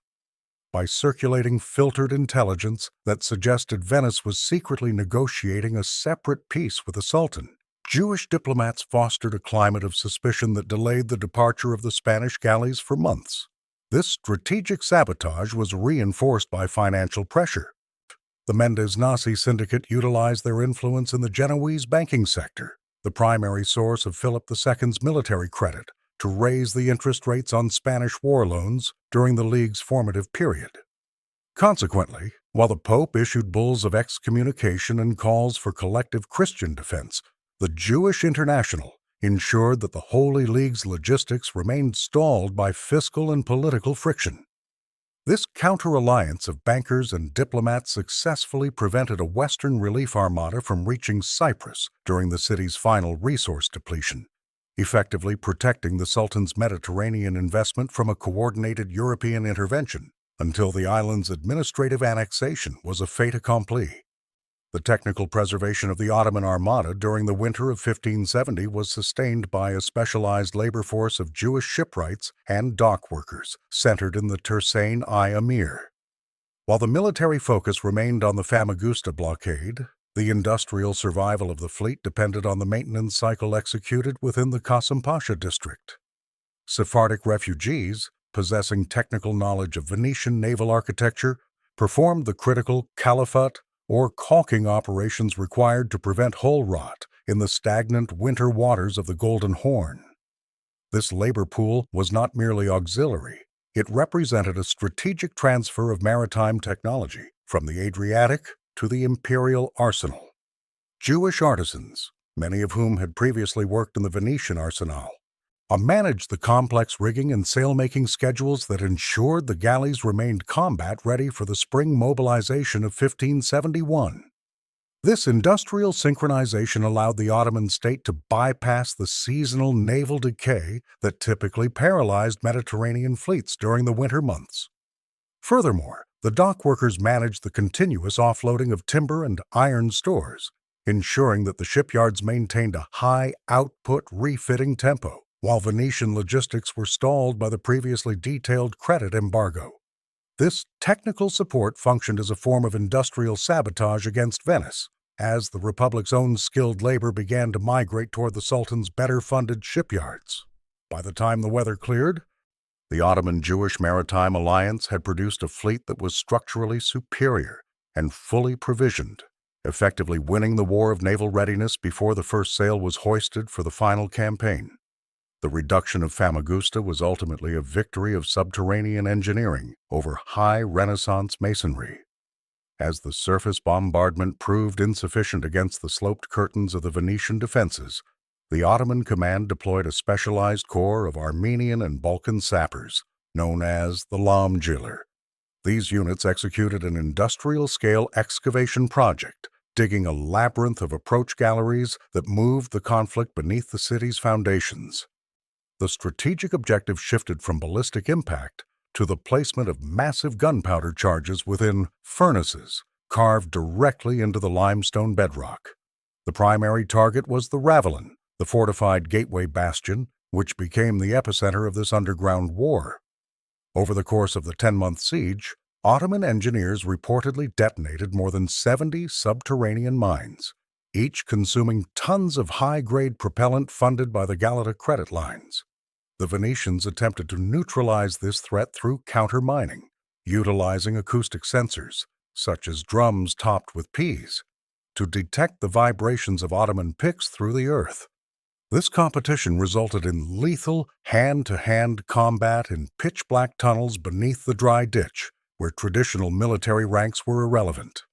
by circulating filtered intelligence that suggested Venice was secretly negotiating a separate peace with the Sultan. Jewish diplomats fostered a climate of suspicion that delayed the departure of the Spanish galleys for months. This strategic sabotage was reinforced by financial pressure. The Nasi syndicate utilized their influence in the Genoese banking sector, the primary source of Philip II's military credit, to raise the interest rates on Spanish war loans during the League's formative period. Consequently, while the Pope issued bulls of excommunication and calls for collective Christian defense, the Jewish International ensured that the Holy League's logistics remained stalled by fiscal and political friction. This counter-alliance of bankers and diplomats successfully prevented a Western relief armada from reaching Cyprus during the city's final resource depletion, effectively protecting the Sultan's Mediterranean investment from a coordinated European intervention until the island's administrative annexation was a fait accompli. The technical preservation of the Ottoman Armada during the winter of 1570 was sustained by a specialized labor force of Jewish shipwrights and dock workers centered in the Tersain I Amir. While the military focus remained on the Famagusta blockade, the industrial survival of the fleet depended on the maintenance cycle executed within the Qasim Pasha district. Sephardic refugees, possessing technical knowledge of Venetian naval architecture, performed the critical caliphate or caulking operations required to prevent hull rot in the stagnant winter waters of the Golden Horn. This labor pool was not merely auxiliary, it represented a strategic transfer of maritime technology from the Adriatic to the imperial arsenal. Jewish artisans, many of whom had previously worked in the Venetian arsenal, managed the complex rigging and sail-making schedules that ensured the galleys remained combat-ready for the spring mobilization of 1571. This industrial synchronization allowed the Ottoman state to bypass the seasonal naval decay that typically paralyzed Mediterranean fleets during the winter months. Furthermore, the dock workers managed the continuous offloading of timber and iron stores, ensuring that the shipyards maintained a high output refitting tempo, while Venetian logistics were stalled by the previously detailed credit embargo. This technical support functioned as a form of industrial sabotage against Venice, as the Republic's own skilled labor began to migrate toward the Sultan's better-funded shipyards. By the time the weather cleared, the Ottoman-Jewish Maritime Alliance had produced a fleet that was structurally superior and fully provisioned, effectively winning the War of Naval Readiness before the first sail was hoisted for the final campaign. The reduction of Famagusta was ultimately a victory of subterranean engineering over high Renaissance masonry. As the surface bombardment proved insufficient against the sloped curtains of the Venetian defenses, the Ottoman command deployed a specialized corps of Armenian and Balkan sappers, known as the Lomgiller. These units executed an industrial-scale excavation project, digging a labyrinth of approach galleries that moved the conflict beneath the city's foundations. The strategic objective shifted from ballistic impact to the placement of massive gunpowder charges within furnaces carved directly into the limestone bedrock. The primary target was the Ravelin, the fortified gateway bastion, which became the epicenter of this underground war. Over the course of the 10-month siege, Ottoman engineers reportedly detonated more than 70 subterranean mines, each consuming tons of high-grade propellant funded by the Galata credit lines. The Venetians attempted to neutralize this threat through counter-mining, utilizing acoustic sensors, such as drums topped with peas, to detect the vibrations of Ottoman picks through the earth. This competition resulted in lethal hand-to-hand combat in pitch-black tunnels beneath the dry ditch, where traditional military ranks were irrelevant.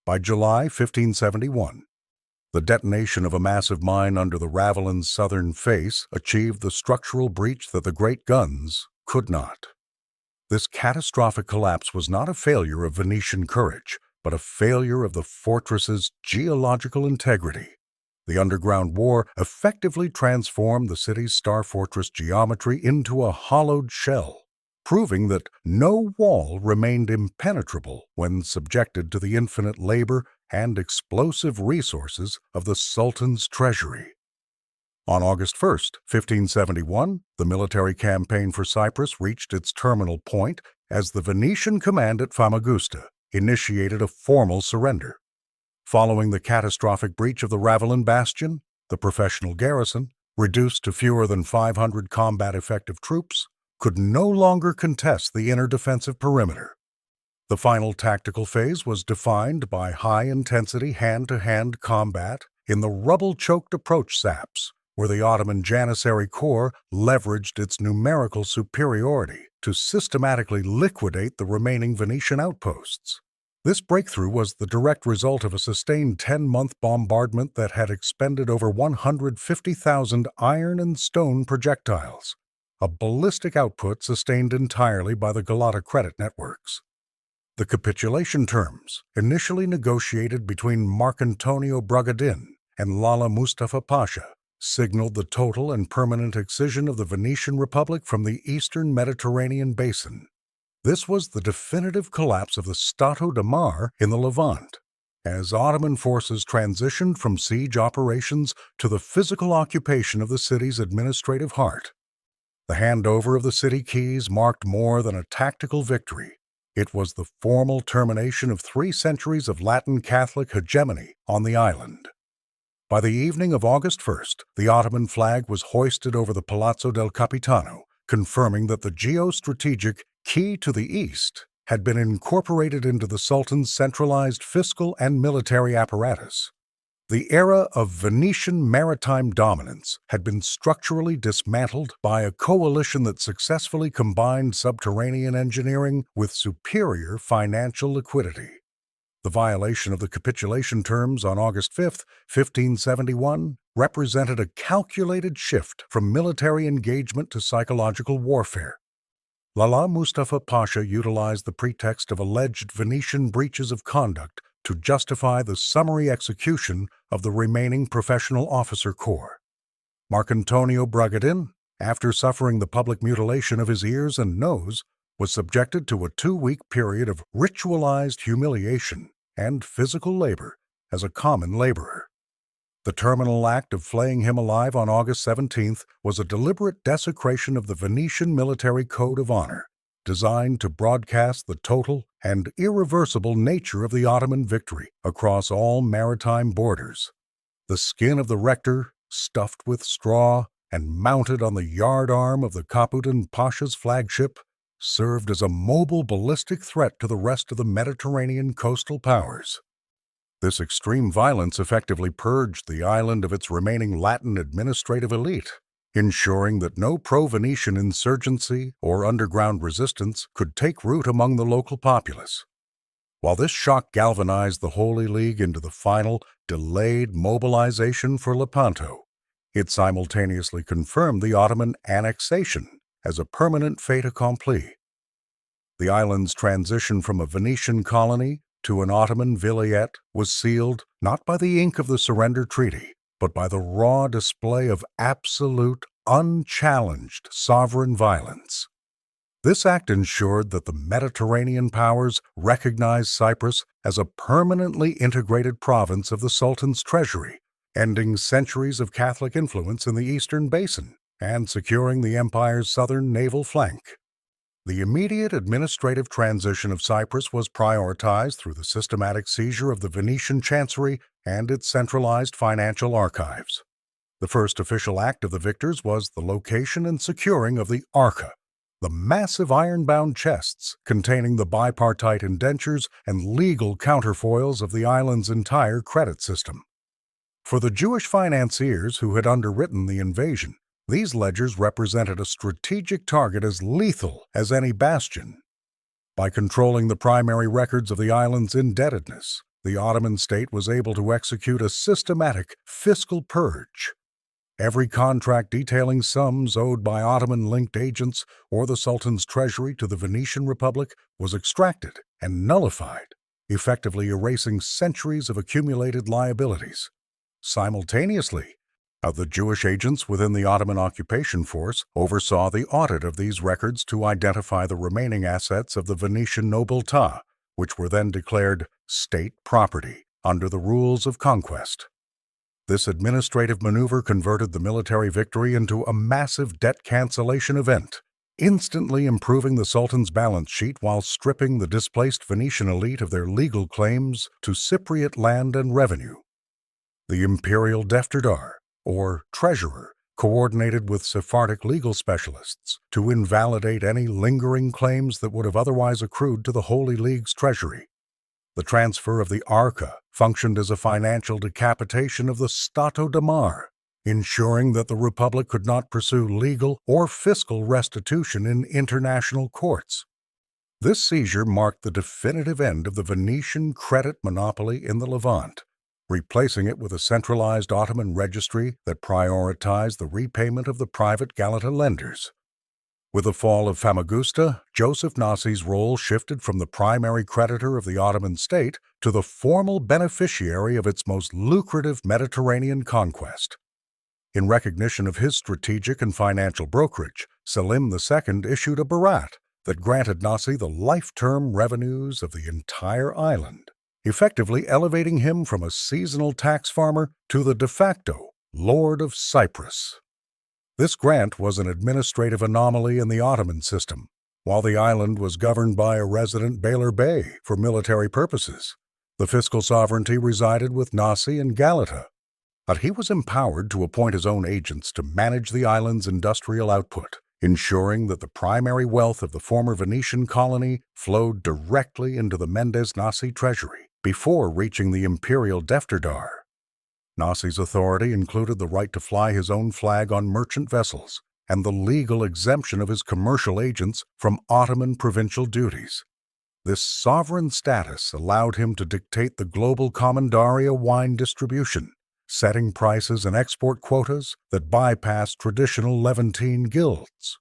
By July 1571, the detonation of a massive mine under the Ravelin's southern face achieved the structural breach that the great guns could not. This catastrophic collapse was not a failure of Venetian courage, but a failure of the fortress's geological integrity. The underground war effectively transformed the city's star fortress geometry into a hollowed shell, proving that no wall remained impenetrable when subjected to the infinite labor and explosive resources of the Sultan's treasury. On August 1, 1571, the military campaign for Cyprus reached its terminal point, as the Venetian command at Famagusta initiated a formal surrender. Following the catastrophic breach of the Ravelin bastion, the professional garrison, reduced to fewer than 500 combat-effective troops, could no longer contest the inner defensive perimeter. The final tactical phase was defined by high-intensity hand-to-hand combat in the rubble-choked approach saps, where the Ottoman Janissary Corps leveraged its numerical superiority to systematically liquidate the remaining Venetian outposts. This breakthrough was the direct result of a sustained 10-month bombardment that had expended over 150,000 iron and stone projectiles, a ballistic output sustained entirely by the Galata credit networks. The capitulation terms, initially negotiated between Marcantonio Bragadin and Lala Mustafa Pasha, signaled the total and permanent excision of the Venetian Republic from the eastern Mediterranean basin. This was the definitive collapse of the Stato de Mar in the Levant, as Ottoman forces transitioned from siege operations to the physical occupation of the city's administrative heart. The handover of the city keys marked more than a tactical victory. It was the formal termination of 3 centuries of Latin Catholic hegemony on the island. By the evening of August 1st, the Ottoman flag was hoisted over the Palazzo del Capitano, confirming that the geostrategic key to the east had been incorporated into the Sultan's centralized fiscal and military apparatus. The era of Venetian maritime dominance had been structurally dismantled by a coalition that successfully combined subterranean engineering with superior financial liquidity. The violation of the capitulation terms on August 5, 1571, represented a calculated shift from military engagement to psychological warfare. Lala Mustafa Pasha utilized the pretext of alleged Venetian breaches of conduct to justify the summary execution of the remaining professional officer corps. Marcantonio Bragadin, after suffering the public mutilation of his ears and nose, was subjected to a 2-week period of ritualized humiliation and physical labor as a common laborer. The terminal act of flaying him alive on August 17th was a deliberate desecration of the Venetian military code of honor, designed to broadcast the total and irreversible nature of the Ottoman victory across all maritime borders. The skin of the rector, stuffed with straw and mounted on the yard arm of the Kaputan Pasha's flagship, served as a mobile ballistic threat to the rest of the Mediterranean coastal powers. This extreme violence effectively purged the island of its remaining Latin administrative elite, ensuring that no pro-Venetian insurgency or underground resistance could take root among the local populace. While this shock galvanized the Holy League into the final, delayed mobilization for Lepanto, it simultaneously confirmed the Ottoman annexation as a permanent fait accompli. The island's transition from a Venetian colony to an Ottoman vilayet was sealed not by the ink of the surrender treaty, but by the raw display of absolute, unchallenged sovereign violence. This act ensured that the Mediterranean powers recognized Cyprus as a permanently integrated province of the Sultan's treasury, ending centuries of Catholic influence in the eastern basin and securing the empire's southern naval flank. The immediate administrative transition of Cyprus was prioritized through the systematic seizure of the Venetian chancery and its centralized financial archives. The first official act of the victors was the location and securing of the arca, the massive iron-bound chests containing the bipartite indentures and legal counterfoils of the island's entire credit system. For the Jewish financiers who had underwritten the invasion, these ledgers represented a strategic target as lethal as any bastion. By controlling the primary records of the island's indebtedness, the Ottoman state was able to execute a systematic fiscal purge. Every contract detailing sums owed by Ottoman-linked agents or the Sultan's treasury to the Venetian Republic was extracted and nullified, effectively erasing centuries of accumulated liabilities. Simultaneously, the Jewish agents within the Ottoman occupation force oversaw the audit of these records to identify the remaining assets of the Venetian nobiltà, which were then declared state property under the rules of conquest. This administrative maneuver converted the military victory into a massive debt cancellation event, instantly improving the Sultan's balance sheet while stripping the displaced Venetian elite of their legal claims to Cypriot land and revenue. The imperial defterdar, or treasurer, coordinated with Sephardic legal specialists to invalidate any lingering claims that would have otherwise accrued to the Holy League's treasury. The transfer of the Arca functioned as a financial decapitation of the Stato de Mar, ensuring that the Republic could not pursue legal or fiscal restitution in international courts. This seizure marked the definitive end of the Venetian credit monopoly in the Levant, replacing it with a centralized Ottoman registry that prioritized the repayment of the private Galata lenders. With the fall of Famagusta, Joseph Nasi's role shifted from the primary creditor of the Ottoman state to the formal beneficiary of its most lucrative Mediterranean conquest. In recognition of his strategic and financial brokerage, Selim II issued a barat that granted Nasi the life-term revenues of the entire island, effectively elevating him from a seasonal tax farmer to the de facto Lord of Cyprus. This grant was an administrative anomaly in the Ottoman system, while the island was governed by a resident Beyler Bey for military purposes. The fiscal sovereignty resided with Nasi and Galata, but he was empowered to appoint his own agents to manage the island's industrial output, ensuring that the primary wealth of the former Venetian colony flowed directly into the Mendes Nasi treasury before reaching the imperial defterdar. Nasi's authority included the right to fly his own flag on merchant vessels and the legal exemption of his commercial agents from Ottoman provincial duties. This sovereign status allowed him to dictate the global commandaria wine distribution, setting prices and export quotas that bypassed traditional Levantine guilds.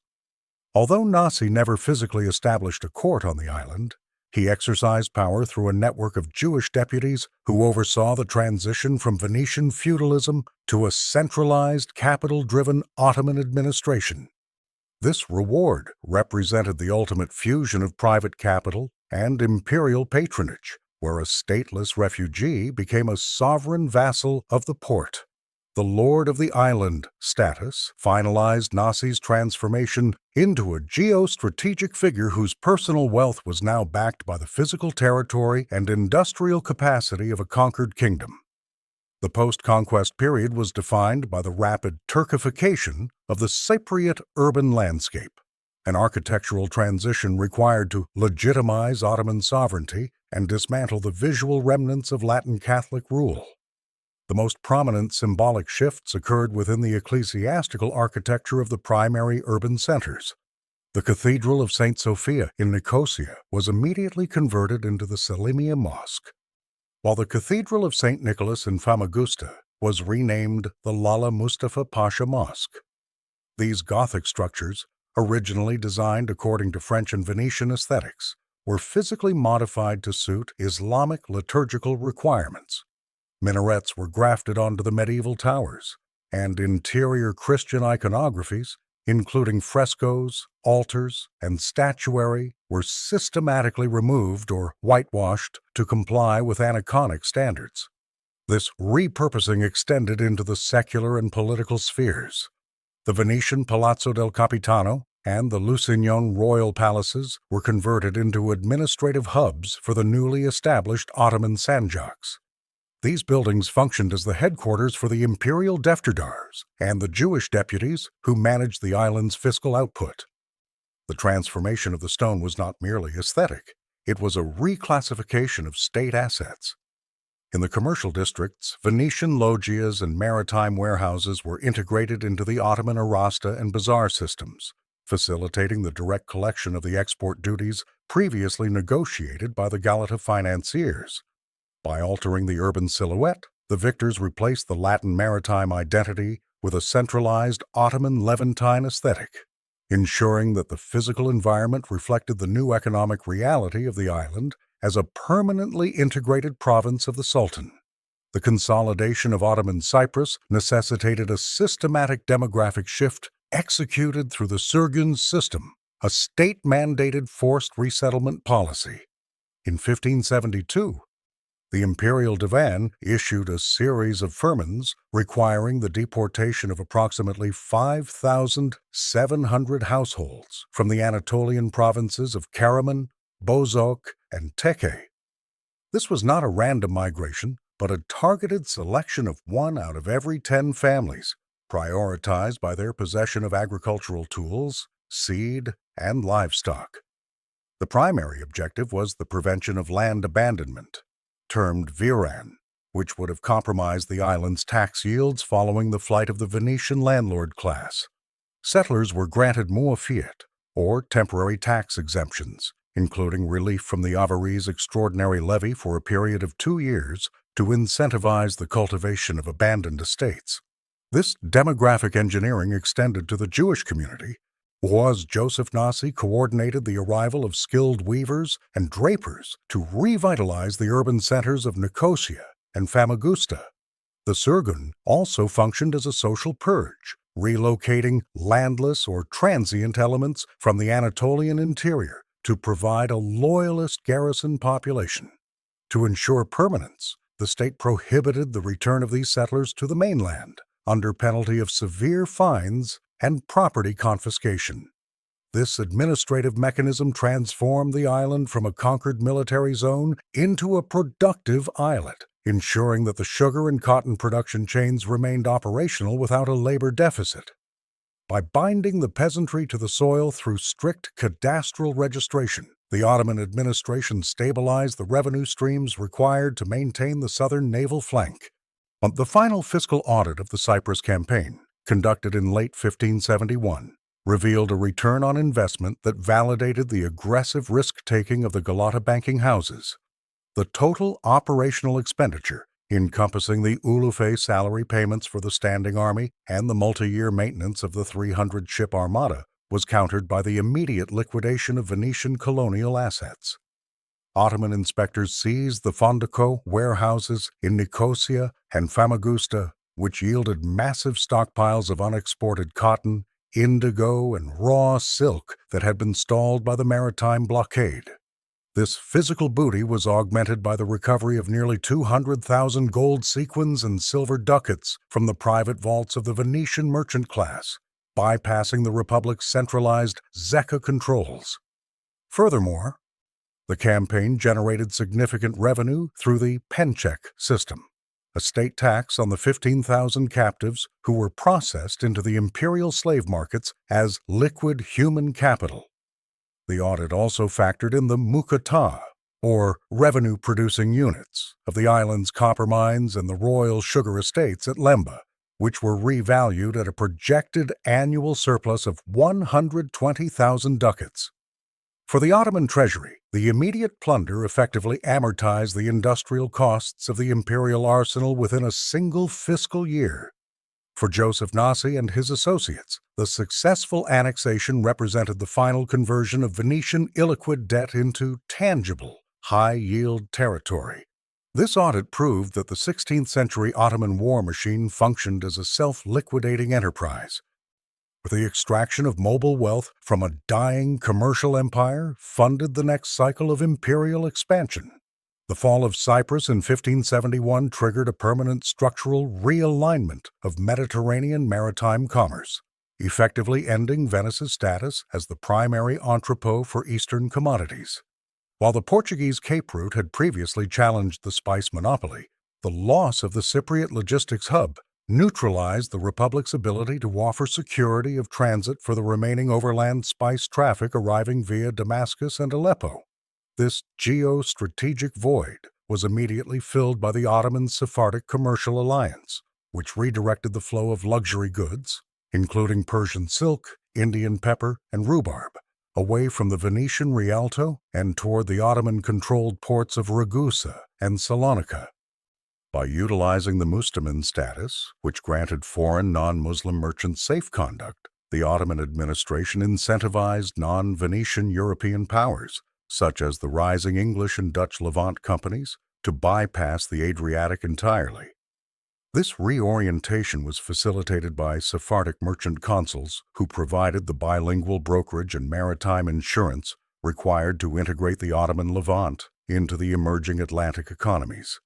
Although Nasi never physically established a court on the island, he exercised power through a network of Jewish deputies who oversaw the transition from Venetian feudalism to a centralized, capital-driven Ottoman administration. This reward represented the ultimate fusion of private capital and imperial patronage, where a stateless refugee became a sovereign vassal of the port. The Lord of the Island status finalized Nasi's transformation into a geostrategic figure whose personal wealth was now backed by the physical territory and industrial capacity of a conquered kingdom. The post-conquest period was defined by the rapid Turkification of the Cypriot urban landscape, an architectural transition required to legitimize Ottoman sovereignty and dismantle the visual remnants of Latin Catholic rule. The most prominent symbolic shifts occurred within the ecclesiastical architecture of the primary urban centers. The Cathedral of St. Sophia in Nicosia was immediately converted into the Selimiya Mosque, while the Cathedral of St. Nicholas in Famagusta was renamed the Lala Mustafa Pasha Mosque. These Gothic structures, originally designed according to French and Venetian aesthetics, were physically modified to suit Islamic liturgical requirements. Minarets were grafted onto the medieval towers, and interior Christian iconographies, including frescoes, altars, and statuary, were systematically removed or whitewashed to comply with aniconic standards. This repurposing extended into the secular and political spheres. The Venetian Palazzo del Capitano and the Lusignan royal palaces were converted into administrative hubs for the newly established Ottoman sanjaks. These buildings functioned as the headquarters for the imperial defterdars and the Jewish deputies who managed the island's fiscal output. The transformation of the stone was not merely aesthetic, it was a reclassification of state assets. In the commercial districts, Venetian loggias and maritime warehouses were integrated into the Ottoman arasta and bazaar systems, facilitating the direct collection of the export duties previously negotiated by the Galata financiers. By altering the urban silhouette, the victors replaced the Latin maritime identity with a centralized Ottoman Levantine aesthetic, ensuring that the physical environment reflected the new economic reality of the island as a permanently integrated province of the Sultan. The consolidation of Ottoman Cyprus necessitated a systematic demographic shift executed through the Sürgün system, a state-mandated forced resettlement policy. In 1572, The imperial divan issued a series of firmans requiring the deportation of approximately 5,700 households from the Anatolian provinces of Karaman, Bozok, and Teke. This was not a random migration, but a targeted selection of 1 out of every 10 families, prioritized by their possession of agricultural tools, seed, and livestock. The primary objective was the prevention of land abandonment, termed viran, which would have compromised the island's tax yields following the flight of the Venetian landlord class. Settlers were granted moafiat, or temporary tax exemptions, including relief from the Avaries extraordinary levy for a period of 2 years to incentivize the cultivation of abandoned estates. This demographic engineering extended to the Jewish community, was Joseph Nasi coordinated the arrival of skilled weavers and drapers to revitalize the urban centers of Nicosia and Famagusta. The Surgun also functioned as a social purge, relocating landless or transient elements from the Anatolian interior to provide a loyalist garrison population. To ensure permanence, the state prohibited the return of these settlers to the mainland, under penalty of severe fines and property confiscation. This administrative mechanism transformed the island from a conquered military zone into a productive islet, ensuring that the sugar and cotton production chains remained operational without a labor deficit. By binding the peasantry to the soil through strict cadastral registration, the Ottoman administration stabilized the revenue streams required to maintain the southern naval flank. The final fiscal audit of the Cyprus campaign, conducted in late 1571, revealed a return on investment that validated the aggressive risk-taking of the Galata banking houses. The total operational expenditure, encompassing the Ulufe salary payments for the standing army and the multi-year maintenance of the 300-ship armada, was countered by the immediate liquidation of Venetian colonial assets. Ottoman inspectors seized the Fondaco warehouses in Nicosia and Famagusta, which yielded massive stockpiles of unexported cotton, indigo, and raw silk that had been stalled by the maritime blockade. This physical booty was augmented by the recovery of nearly 200,000 gold sequins and silver ducats from the private vaults of the Venetian merchant class, bypassing the Republic's centralized Zecca controls. Furthermore, the campaign generated significant revenue through the pencheck system, a state tax on the 15,000 captives who were processed into the imperial slave markets as liquid human capital. The audit also factored in the mukata, or revenue-producing units, of the island's copper mines and the royal sugar estates at Lemba, which were revalued at a projected annual surplus of 120,000 ducats. For the Ottoman treasury, the immediate plunder effectively amortized the industrial costs of the imperial arsenal within a single fiscal year. For Joseph Nasi and his associates, the successful annexation represented the final conversion of Venetian illiquid debt into tangible, high-yield territory. This audit proved that the 16th century Ottoman war machine functioned as a self-liquidating enterprise. The extraction of mobile wealth from a dying commercial empire funded the next cycle of imperial expansion. The fall of Cyprus in 1571 triggered a permanent structural realignment of Mediterranean maritime commerce, effectively ending Venice's status as the primary entrepot for Eastern commodities. While the Portuguese Cape route had previously challenged the spice monopoly, the loss of the Cypriot logistics hub neutralized the Republic's ability to offer security of transit for the remaining overland spice traffic arriving via Damascus and Aleppo. This geo-strategic void was immediately filled by the Ottoman Sephardic commercial alliance, which redirected the flow of luxury goods, including Persian silk, Indian pepper, and rhubarb, away from the Venetian Rialto and toward the Ottoman-controlled ports of Ragusa and Salonika. By utilizing the Mustamin status, which granted foreign non-Muslim merchants safe conduct, the Ottoman administration incentivized non-Venetian European powers, such as the rising English and Dutch Levant companies, to bypass the Adriatic entirely. This reorientation was facilitated by Sephardic merchant consuls who provided the bilingual brokerage and maritime insurance required to integrate the Ottoman Levant into the emerging Atlantic economies.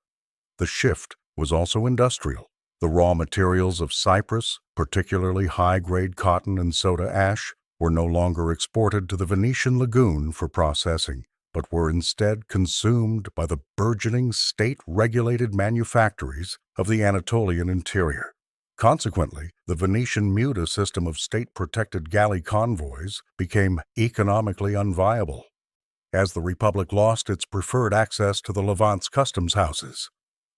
The shift was also industrial. The raw materials of Cyprus, particularly high-grade cotton and soda ash, were no longer exported to the Venetian lagoon for processing, but were instead consumed by the burgeoning state-regulated manufactories of the Anatolian interior. Consequently, the Venetian Muda system of state-protected galley convoys became economically unviable, as the Republic lost its preferred access to the Levant's customs houses.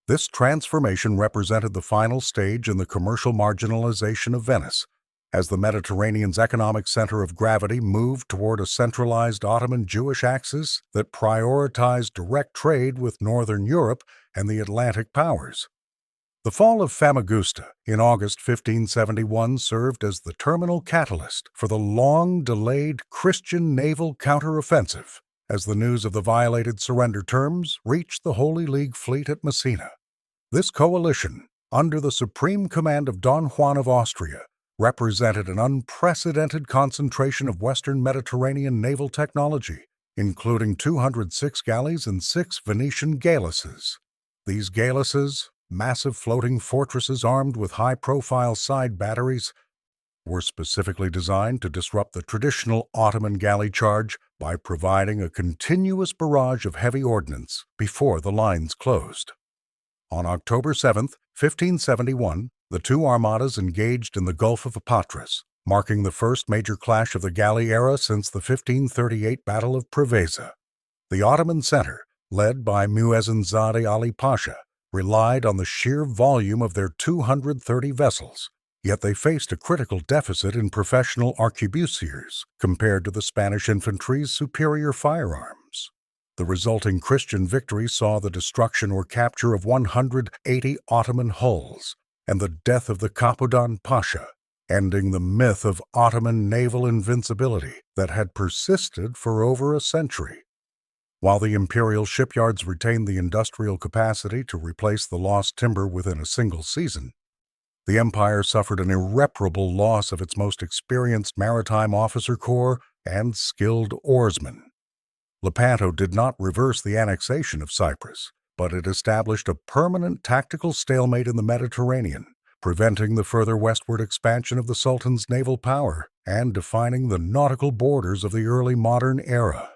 This transformation represented the final stage in the commercial marginalization of Venice, as the Mediterranean's economic center of gravity moved toward a centralized Ottoman Jewish axis that prioritized direct trade with Northern Europe and the Atlantic powers. The fall of Famagusta in August 1571 served as the terminal catalyst for the long-delayed Christian naval counteroffensive, as the news of the violated surrender terms reached the Holy League fleet at Messina. This coalition, under the supreme command of Don Juan of Austria, represented an unprecedented concentration of Western Mediterranean naval technology, including 206 galleys and 6 Venetian galleasses. These galleasses, massive floating fortresses armed with high-profile side batteries, were specifically designed to disrupt the traditional Ottoman galley charge by providing a continuous barrage of heavy ordnance before the lines closed. On October 7, 1571, the two armadas engaged in the Gulf of Patras, marking the first major clash of the galley era since the 1538 Battle of Preveza. The Ottoman center, led by Muezzinzade Ali Pasha, relied on the sheer volume of their 230 vessels, yet they faced a critical deficit in professional arquebusiers compared to the Spanish infantry's superior firearms. The resulting Christian victory saw the destruction or capture of 180 Ottoman hulls and the death of the Capodan Pasha, ending the myth of Ottoman naval invincibility that had persisted for over a century. While the imperial shipyards retained the industrial capacity to replace the lost timber within a single season, the empire suffered an irreparable loss of its most experienced maritime officer corps and skilled oarsmen. Lepanto did not reverse the annexation of Cyprus, but it established a permanent tactical stalemate in the Mediterranean, preventing the further westward expansion of the Sultan's naval power and defining the nautical borders of the early modern era.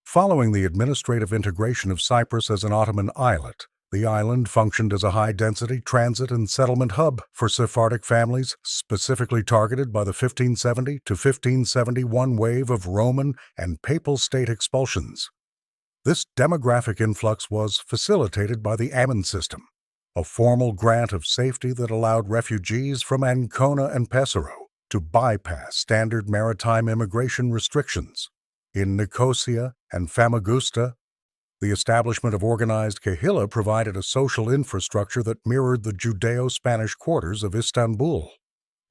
Following the administrative integration of Cyprus as an Ottoman islet, the island functioned as a high-density transit and settlement hub for Sephardic families specifically targeted by the 1570 to 1571 wave of Roman and Papal state expulsions. This demographic influx was facilitated by the Amen system, a formal grant of safety that allowed refugees from Ancona and Pesaro to bypass standard maritime immigration restrictions. In Nicosia and Famagusta, the establishment of organized kahila provided a social infrastructure that mirrored the Judeo-Spanish quarters of Istanbul.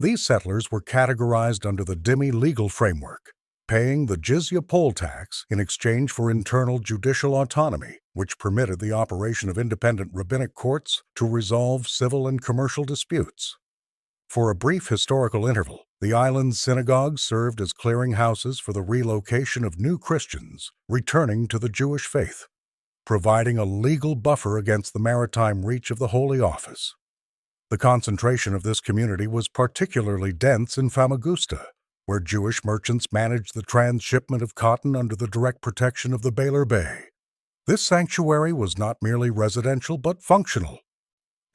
These settlers were categorized under the dhimmi legal framework, paying the jizya poll tax in exchange for internal judicial autonomy, which permitted the operation of independent rabbinic courts to resolve civil and commercial disputes. For a brief historical interval, the island's synagogues served as clearinghouses for the relocation of new Christians returning to the Jewish faith, providing a legal buffer against the maritime reach of the Holy Office. The concentration of this community was particularly dense in Famagusta, where Jewish merchants managed the transshipment of cotton under the direct protection of the Beyler Bey. This sanctuary was not merely residential but functional.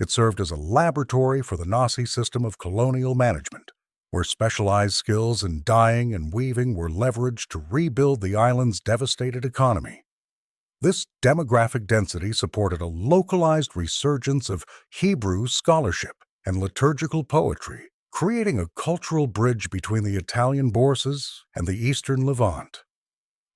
It served as a laboratory for the Nasi system of colonial management, where specialized skills in dyeing and weaving were leveraged to rebuild the island's devastated economy. This demographic density supported a localized resurgence of Hebrew scholarship and liturgical poetry, creating a cultural bridge between the Italian bourses and the Eastern Levant.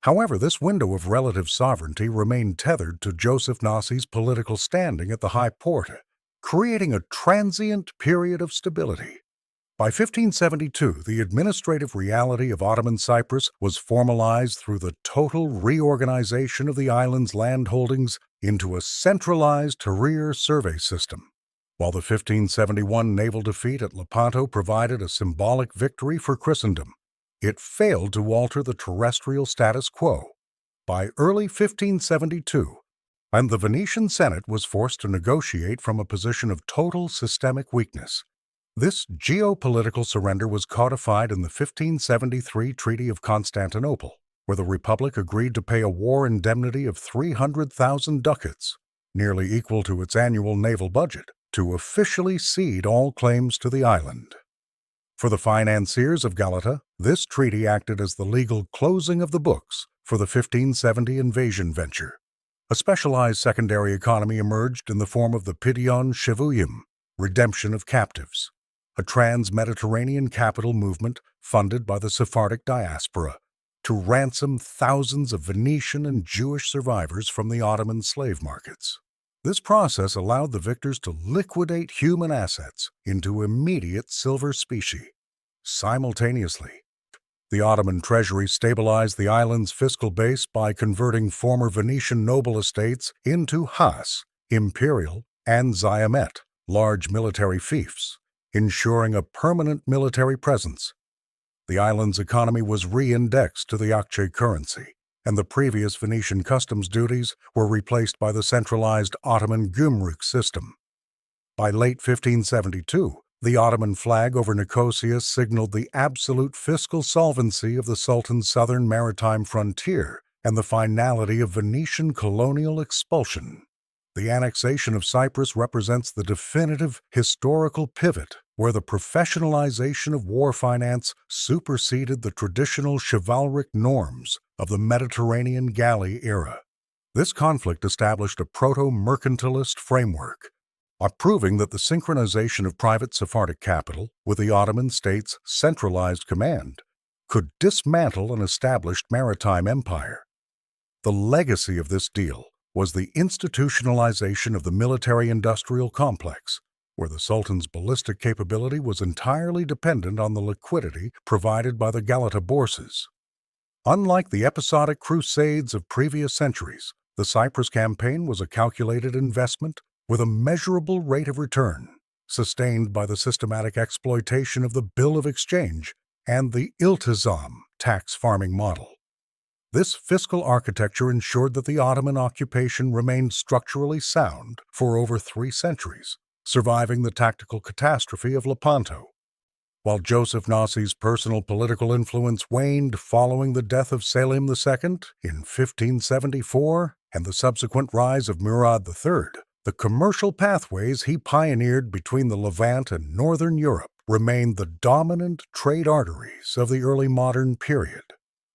However, this window of relative sovereignty remained tethered to Joseph Nasi's political standing at the High Porte, creating a transient period of stability. By 1572, the administrative reality of Ottoman Cyprus was formalized through the total reorganization of the island's land holdings into a centralized Tahrir survey system. While the 1571 naval defeat at Lepanto provided a symbolic victory for Christendom, it failed to alter the terrestrial status quo. by early 1572, and the Venetian Senate was forced to negotiate from a position of total systemic weakness. This geopolitical surrender was codified in the 1573 Treaty of Constantinople, where the Republic agreed to pay a war indemnity of 300,000 ducats, nearly equal to its annual naval budget, to officially cede all claims to the island. For the financiers of Galata, this treaty acted as the legal closing of the books for the 1570 invasion venture. A specialized secondary economy emerged in the form of the Pidion Shivuyim, redemption of captives, a trans-Mediterranean capital movement funded by the Sephardic diaspora to ransom thousands of Venetian and Jewish survivors from the Ottoman slave markets. This process allowed the victors to liquidate human assets into immediate silver specie. Simultaneously, the Ottoman treasury stabilized the island's fiscal base by converting former Venetian noble estates into has, imperial, and ziamet, large military fiefs, ensuring a permanent military presence. The island's economy was re-indexed to the Akçe currency, and the previous Venetian customs duties were replaced by the centralized Ottoman Gümrük system. By late 1572, the Ottoman flag over Nicosia signaled the absolute fiscal solvency of the Sultan's southern maritime frontier and the finality of Venetian colonial expulsion. The annexation of Cyprus represents the definitive historical pivot where the professionalization of war finance superseded the traditional chivalric norms of the Mediterranean galley era. This conflict established a proto-mercantilist framework, proving that the synchronization of private Sephardic capital with the Ottoman state's centralized command could dismantle an established maritime empire. The legacy of this deal was the institutionalization of the military-industrial complex, where the Sultan's ballistic capability was entirely dependent on the liquidity provided by the Galata bourses. Unlike the episodic crusades of previous centuries, the Cyprus campaign was a calculated investment with a measurable rate of return, sustained by the systematic exploitation of the bill of exchange and the iltizam tax farming model. This fiscal architecture ensured that the Ottoman occupation remained structurally sound for over 3 centuries, surviving the tactical catastrophe of Lepanto. While Joseph Nasi's personal political influence waned following the death of Selim II in 1574 and the subsequent rise of Murad III, the commercial pathways he pioneered between the Levant and northern Europe remained the dominant trade arteries of the early modern period.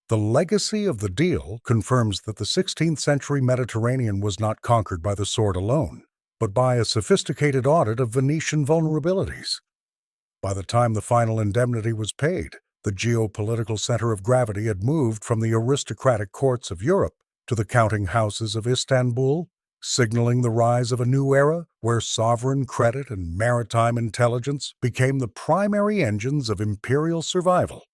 The legacy of the deal confirms that the 16th century Mediterranean was not conquered by the sword alone, but by a sophisticated audit of Venetian vulnerabilities. By the time the final indemnity was paid, the geopolitical center of gravity had moved from the aristocratic courts of Europe to the counting houses of Istanbul, signaling the rise of a new era where sovereign credit and maritime intelligence became the primary engines of imperial survival.